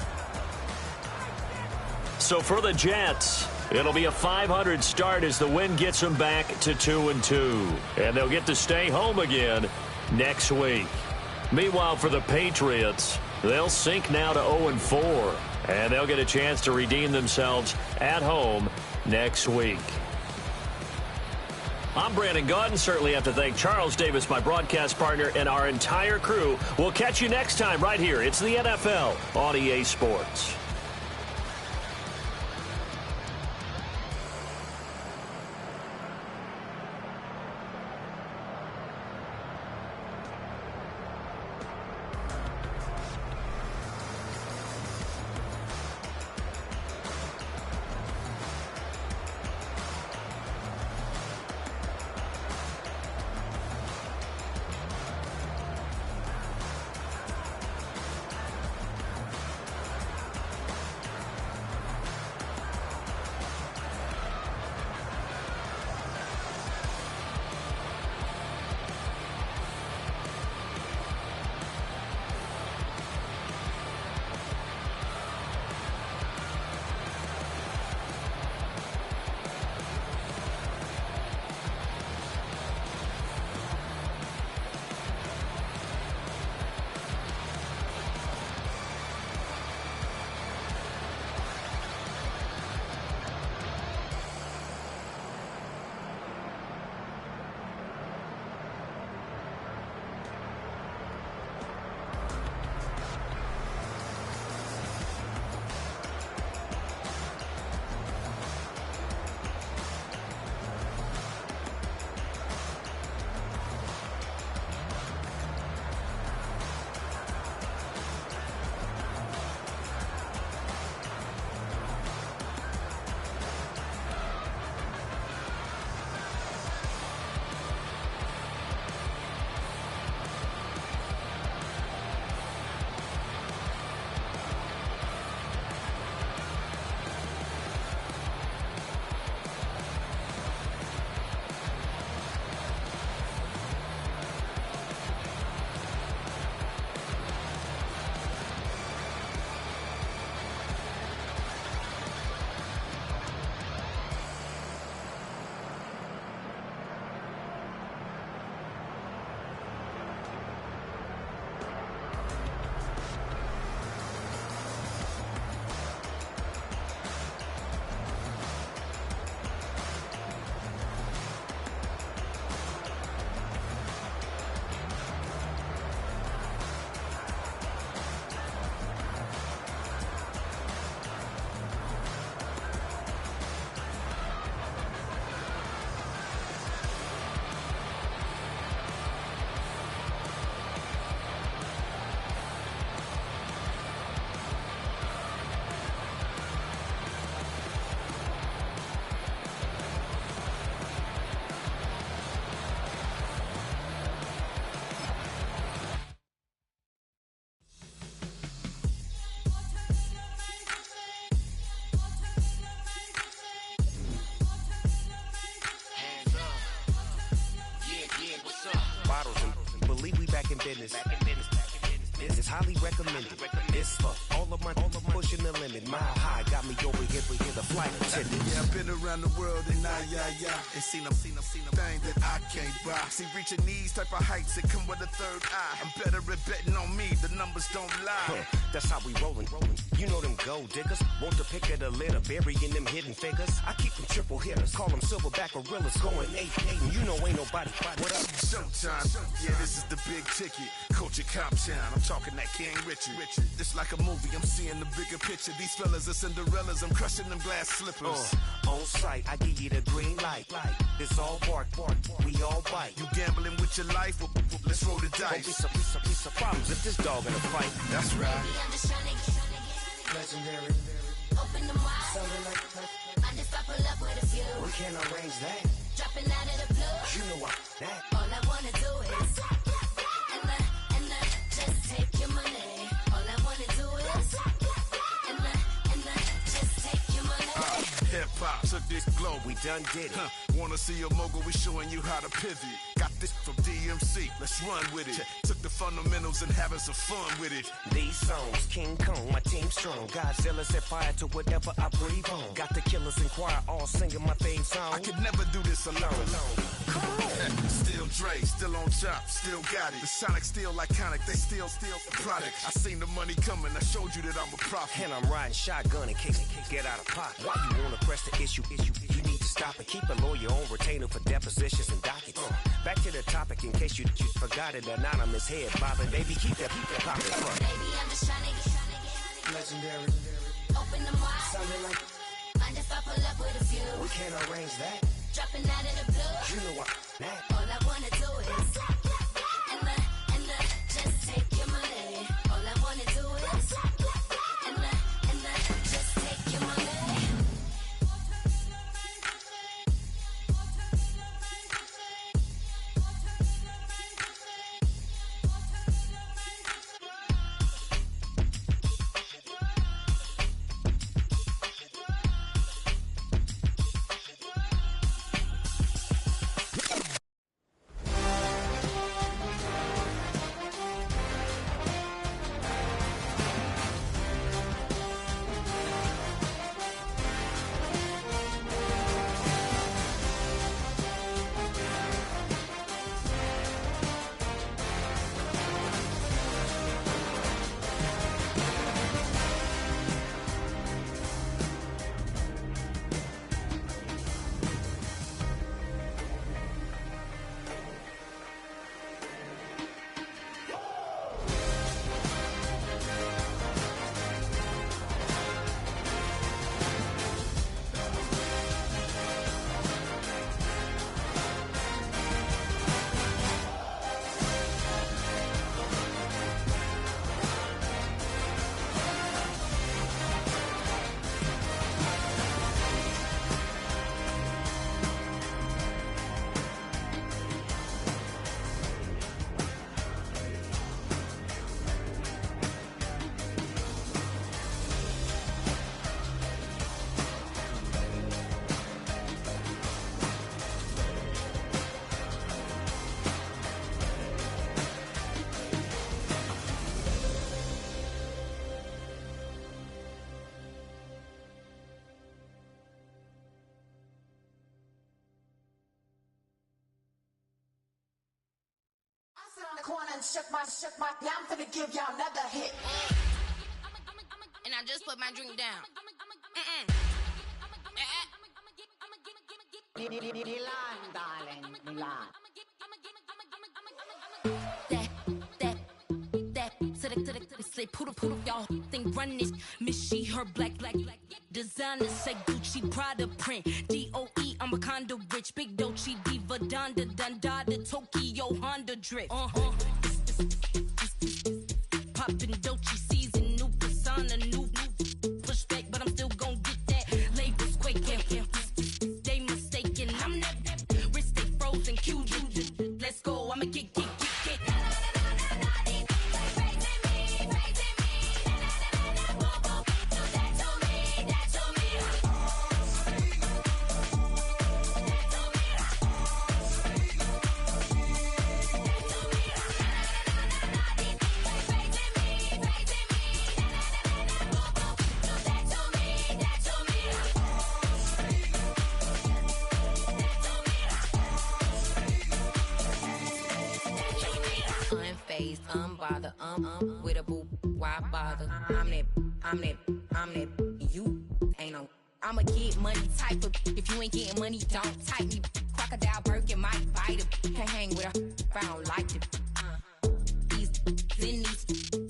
So for the Jets, it'll be a 500 start as the win gets them back to 2-2. And they'll get to stay home again next week. Meanwhile, for the Patriots, they'll sink now to 0-4. And they'll get a chance to redeem themselves at home next week. I'm Brandon Gaudin. Certainly have to thank Charles Davis, my broadcast partner, and our entire crew. We'll catch you next time right here. It's the NFL on EA Sports. back in business. This is highly recommended. It's for all of my pushing the limit. Mile high got me over here with the flight attendant. Yeah, I've been around the world and and seen them thing that I can't buy. See, reaching these type of heights, it come with a third eye. I'm better at betting on me, the numbers don't lie. That's how we rollin'. You know them gold diggers, want the pick of the litter, burying them hidden figures. I keep them triple hitters, call them silverback gorillas, going 8-8, and you know ain't nobody. What up? Showtime, yeah, this is the big ticket. Culture Cop Town, I'm talking that King Richard. It's like a movie, I'm seeing the bigger picture. These fellas are Cinderellas, I'm crushing them glass slippers. On sight, I give you the green light. It's all bark, we all bite. You gambling with your life? Well, let's roll the dice. Don't be piece of problems if this dog in a fight. That's right. I'm just trying to get Legendary. Open them wide. Something like I just I pull up with a few. we can't arrange that. Dropping out of the blue. You know what? That. All I wanna do is and just take your money. All I wanna do is and just take your money. Hip-hop took this globe. We done did it. Wanna see a mogul? We showing you how to pivot. Got this from DMC. Let's run with it. Took the fundamentals and having some fun with it. These songs, King Kong, my team strong. Godzilla set fire to whatever I breathe on. Got the killers in choir all singing my theme song. I could never do this alone. Still Dre, still on top, still got it. The Sonic still iconic, they still the product. I seen the money coming, I showed you that I'm a prophet. And I'm riding shotgun in case get out of pocket. Why you wanna press the issue? You need to stop and keep a lawyer on retainer for depositions and dockets. Back to the topic in case you forgot it. Anonymous head bobbing, baby, keep that pocket front. Baby, I'm just trying to get Legendary. open them wide. Something like Mind if I pull up with a few. we can't arrange that. Dropping out of the blue. You know what? That. All I wanna do is and just take your money. All I wanna do is and just take your money. Corner and shook my, yeah, I'm finna give y'all another hit. And I just put my drink down. Milan, darling, Milan. That, say poodle, y'all think run this. Miss she, her black. Designer say Gucci, Prada print. DOE, I'm a condo rich. Big Dolce, Diva, Donda, Tokyo, Honda drip. Poppin' Dolce season, new persona, new pushback, but I'm still gon' get that. Labels quaking, they mistaken. I'm that wrist stay frozen, Q. Let's go, I'ma get. Bother, with a boo, why bother? I'm that, you ain't no. I'm a get money type of, if you ain't getting money, don't type me. Crocodile Birkin might bite it. Can't hang with her if I don't like it. These,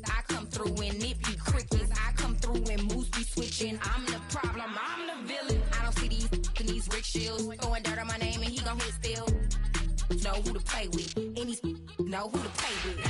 I come through and nip you crickets. I come through and moose be switching. I'm the problem, I'm the villain. I don't see these rickshaws throwing dirt on my name and he gon' hit still. Know who to play with, and these know who to play with.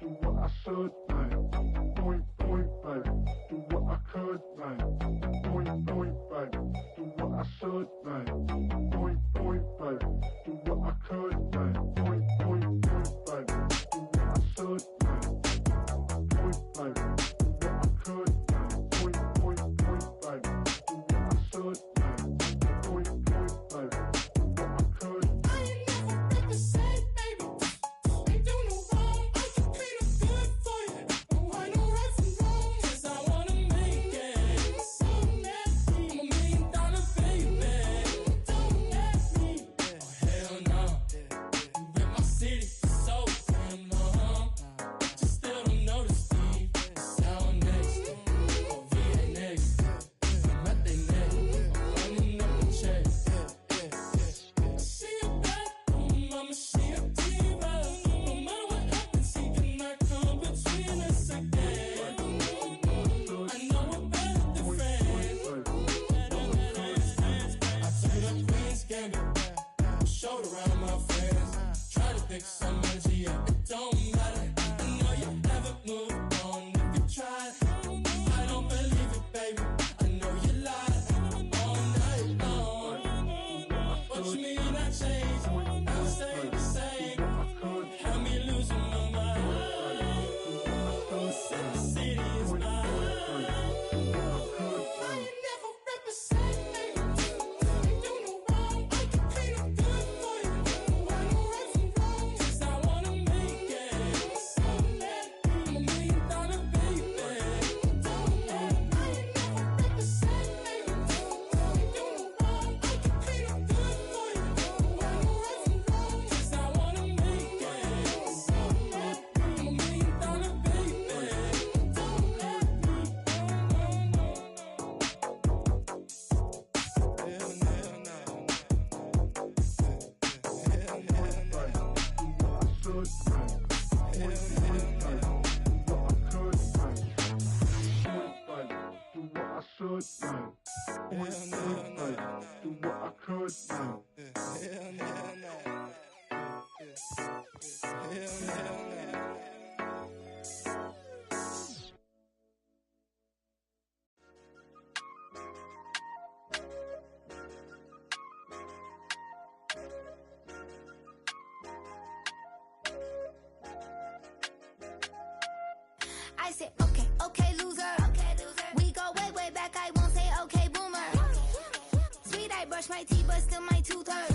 Do what I should, man. Boing, boing, baby. Do what I could, man. Boing, boing, baby. Do what I should, man. Boing, boing, baby. Do what I could, man. Boing, boing, boing, baby. Do what I should, man. Boing, baby. Do what I could, man. Boing, boing, boing, baby. Do what I should, man. Boing, boing, baby. Do what I could. I ain't never represent, baby. Ain't do no wrong. I can clean up good for you. No, I know right from wrong. 'Cause I wanna make it. So nasty. I'm $1 million baby. Don't ask me. Oh, hell no. You rip my city so damn long. But you still don't notice me. Sound next. Oh, VA next. I'm at they neck. I'm running up the check. I see you back home, mama, she a diva. No matter what happens, he cannot come between us again. I know we're better than friends. I took up Queen's Gambit, showed around my friends. Try to pick some energy up, it don't matter. I know you haven't moved on if you tried. I don't believe it, baby. I know you lied all night long. What you mean I changed? I'll stay the same. Had me losing my mind. Said the city is mine. I ain't never represent, baby. Ain't do no wrong. I can clean up good for you. I know right from wrong. 'Cause I wanna make it. So mad. I'm $1 million baby. Don't ask. I ain't never represent, baby. Ain't do no wrong. I can clean up good for you. I know right from wrong. 'Cause I wanna make it. So mad. I'm $1 million baby. Don't ask me. I said, okay, okay, loser. We go way, way back. I won't say okay, boomer. Sweet, I brush brush my teeth, but still my tooth hurt.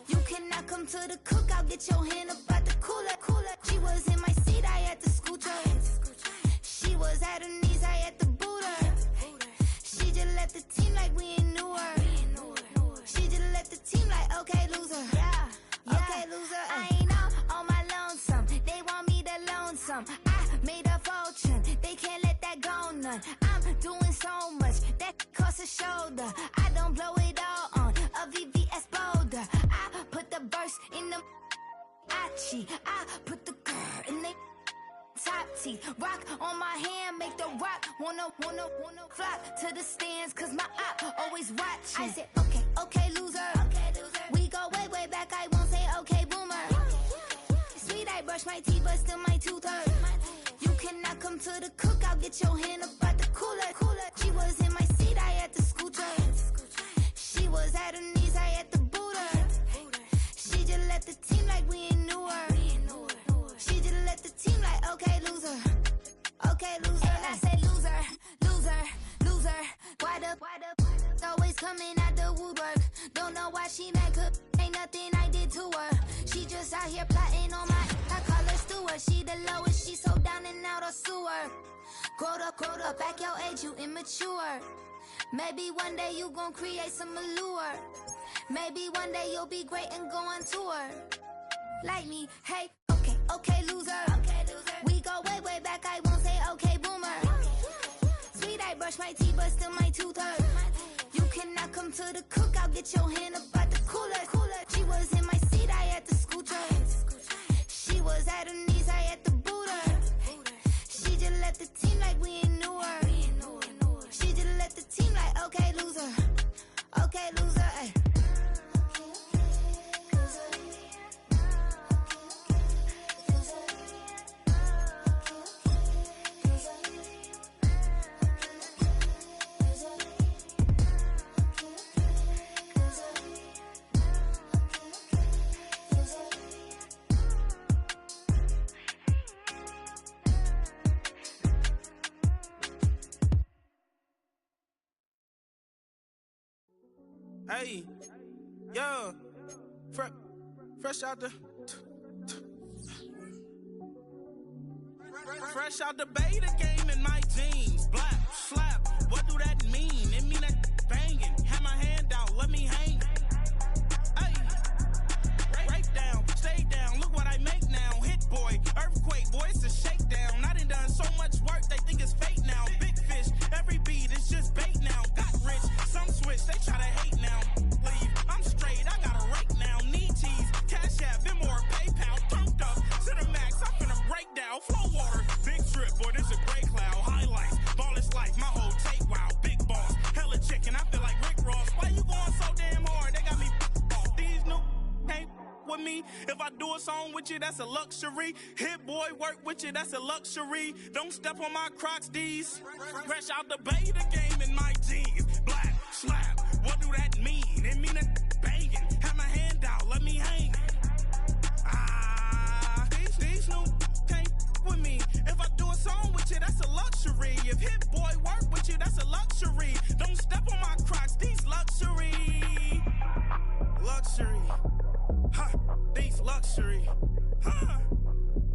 You cannot come to the cookout, get your hand up out the cooler. She was in my seat, I had to scoot her. She was at her knees, I had to boot her. She just left the team like we ain't knew her. She just left the team like, okay, loser. Yeah, okay, loser. I ain't on my lonesome. They want me to loan some. I made a fortune. They can't let that go none. I'm doing so much that costs a shoulder. I don't blow it all on a VVS boulder. I put the verse in the Achi. I put the girl in the top teeth. Rock on my hand, make the rock wanna flock to the stands, cause my op always watching. I said, okay, loser. We go way back, I won't say okay, boomer. Sweet, I brush my teeth, but still my tooth hurt. You cannot come to the cookout, get your hand up out the cooler. She was in my seat, I had to scoot her. She was at her knees, I had to boot her. She just left the team like we ain't knew her. She just left the team like, okay, loser. Okay, loser. And I said, loser. Why the always coming out the woodwork? Don't know why she mad, cause ain't nothing I did to her. She just out here plotting on I call her Stewart. She the lowest, she so down and out of sewer. Growed up, back your age, you immature. Maybe one day you gon' create some allure. Maybe one day you'll be great and go on tour. Like me, hey, okay, loser. We go way back, I won't say okay, boomer. Sweet, I brush my teeth, but still my tooth hurt. You cannot come to the cookout, get your hand up out the cooler. She was in my seat, I had to scoot her. She was at her knees, I had to boot her. She just left the team like we ain't knew her. She just left the team like, okay, loser. Okay, loser, ay. Hey, yo, fresh out the beta game in my jeans. Black, slap, what do that mean? It mean that banging. Have my hand out, let me hang. Hey, break down, stay down, look what I make now. Hit boy, earthquake, boy, it's a shakedown. I done so much work, they think it's fake now. Big fish, every beat is just bait now. Got rich, some switch, they try to hate now. Leave, I'm straight, I got a rake now. Need cheese, cash app, Venmo, PayPal, turned up to the max. I'm finna break down, flow water, big trip, boy, this a gray cloud. Highlights, ball is life, my whole take, wow, big boss, hella chicken, I feel like Rick Ross. Why you going so damn hard? They got me off. These new can't with me. If I do a song with you, that's a luxury. Hit boy, work with you, that's a luxury. Don't step on my Crocs, these. Fresh out the beta game in my jeans. Black, slap, what do that mean? It mean that banging. Have my hand out, let me hang. These new can't with me. If I do a song with you, that's a luxury. If hit boy work with you, that's a luxury. Don't step on my Crocs, these luxury. Luxury. Ha, these luxury. Ha,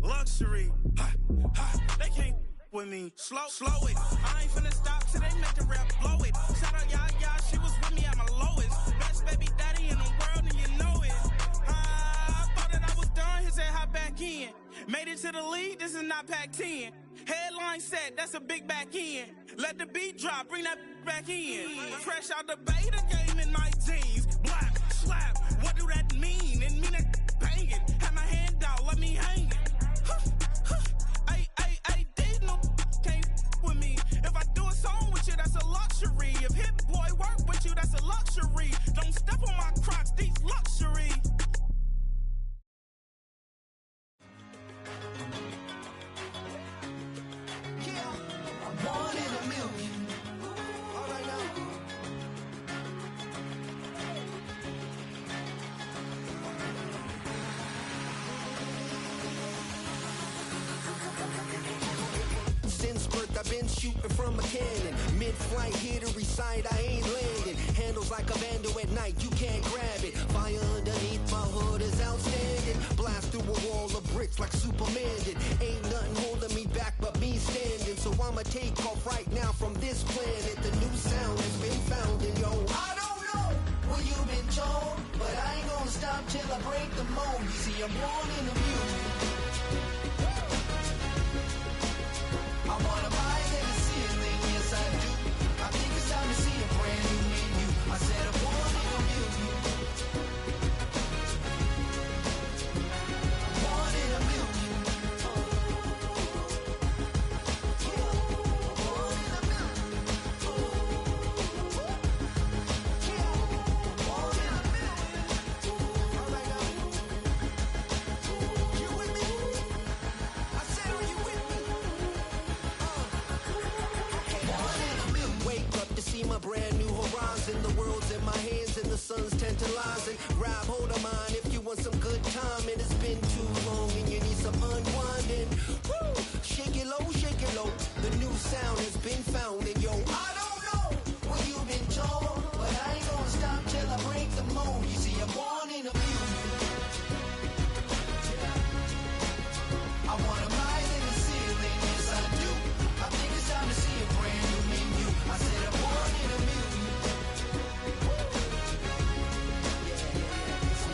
luxury. Ha, ha, they can't with me. Slow it. I ain't finna stop till they make the rap blow it. Shout out Yaya, she was with me at my lowest. Best baby daddy in the world and you know it. I thought that I was done, he said hop back in. Made it to the league, this is not Pac-10. Headline set, that's a big back end. Let the beat drop, bring that back in. Fresh out the beta game in my jeans. Black, slap, what do that mean? It mean that banging. Have my hand out, let me hang it. These no can't with me. If I do a song with you, that's a luxury. If hit boy work with you, that's a luxury. Don't step on my Crocs, these luxury. Yeah, I'm one in a million. All right now. been shooting from a cannon. Mid-flight, here to recite, I ain't landing. Handles like a vandal at night, you can't grab it. Fire underneath my hood is outstanding. Blast through a wall of bricks like Superman did. Ain't nothing holding me back but me standing. So I'ma take off right now from this planet. The new sound has been found in yo. I don't know what you've been told, but I ain't gonna stop till I break the mold. You see, I'm born in the music. I wanna rise in the ceiling, yes I do. I think it's time to see a brand new menu. I said I'm born in the music. Born in a million. My brand new horizon, the world's in my hands and the sun's tantalizing. Grab hold of mine if you want some good time, and it's been too long and you need some unwinding. Woo! Shake it low, the new sound has been found, and yo, I don't know what you've been told, but I ain't gonna stop till I break the mold. You see, I'm born in a music. I wanna rise in the ceiling, yes I do. I think it's time to see a brand new menu. I said I'm born in a million.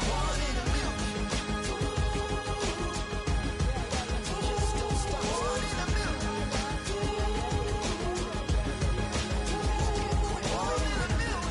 Born in a million. Just don't stop. Born in a million. Born in a million.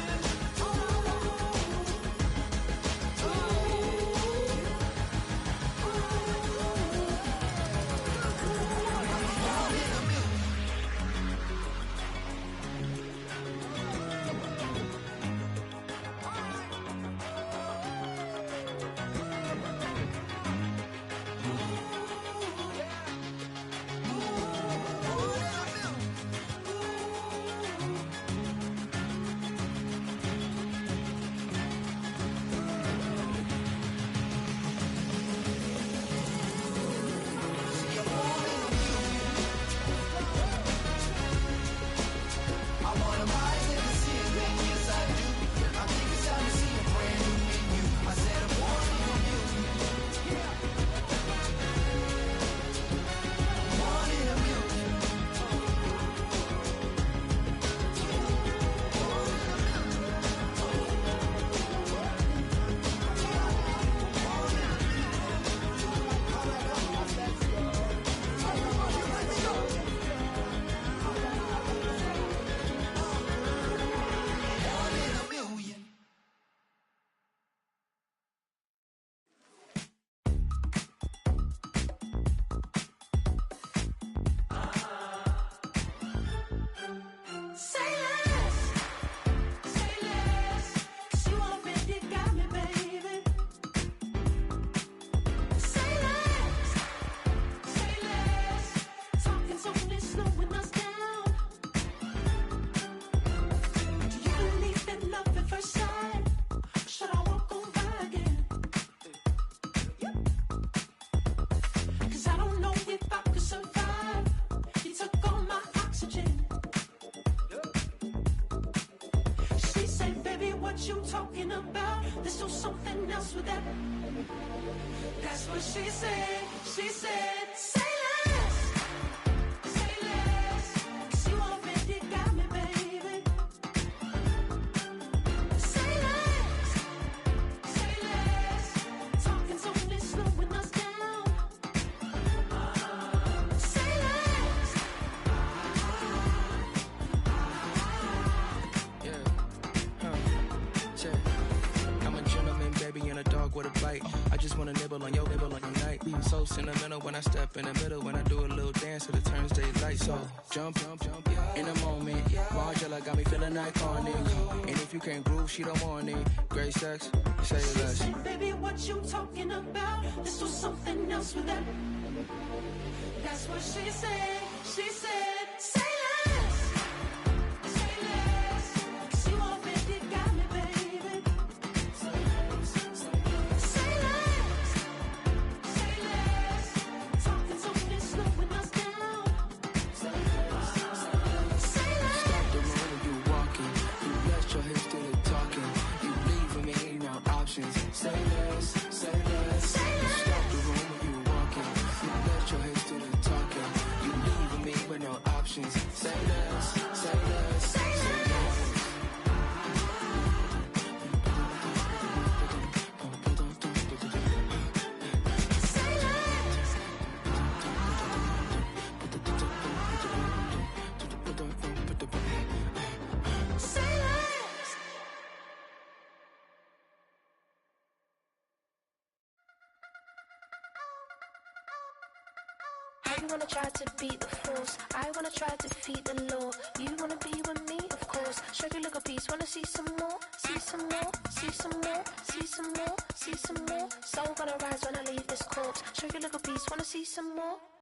That's what she said. She said, say less. Say less. 'Cause you already got me, baby. Say less. Say less. Talking's only slowing us down. Say less. I'm a gentleman, baby, and a dog with a bite. I just wanna nibble on your night. So sentimental when I step in the middle. When I do a little dance, till it turns daylight. So jump, in a moment. Margella got me feeling iconic. And if you can't groove, she don't want it. Great sex, say less. She said, baby, what you talking about? This was something else with that. That's what she said. She said, say less. Say less. 'Cause you already got me, baby. Say less. Say less. Talking's only slowing us down. Say less. emotions. Say less, say less, say less. You wanna try to beat the force, I wanna try to defeat the law. You wanna be with me, of course. Show you look a piece, wanna see some more, see some more, see some more, see some more, see some more. Soul gonna rise when I leave this corpse. Show you look a piece, wanna see some more.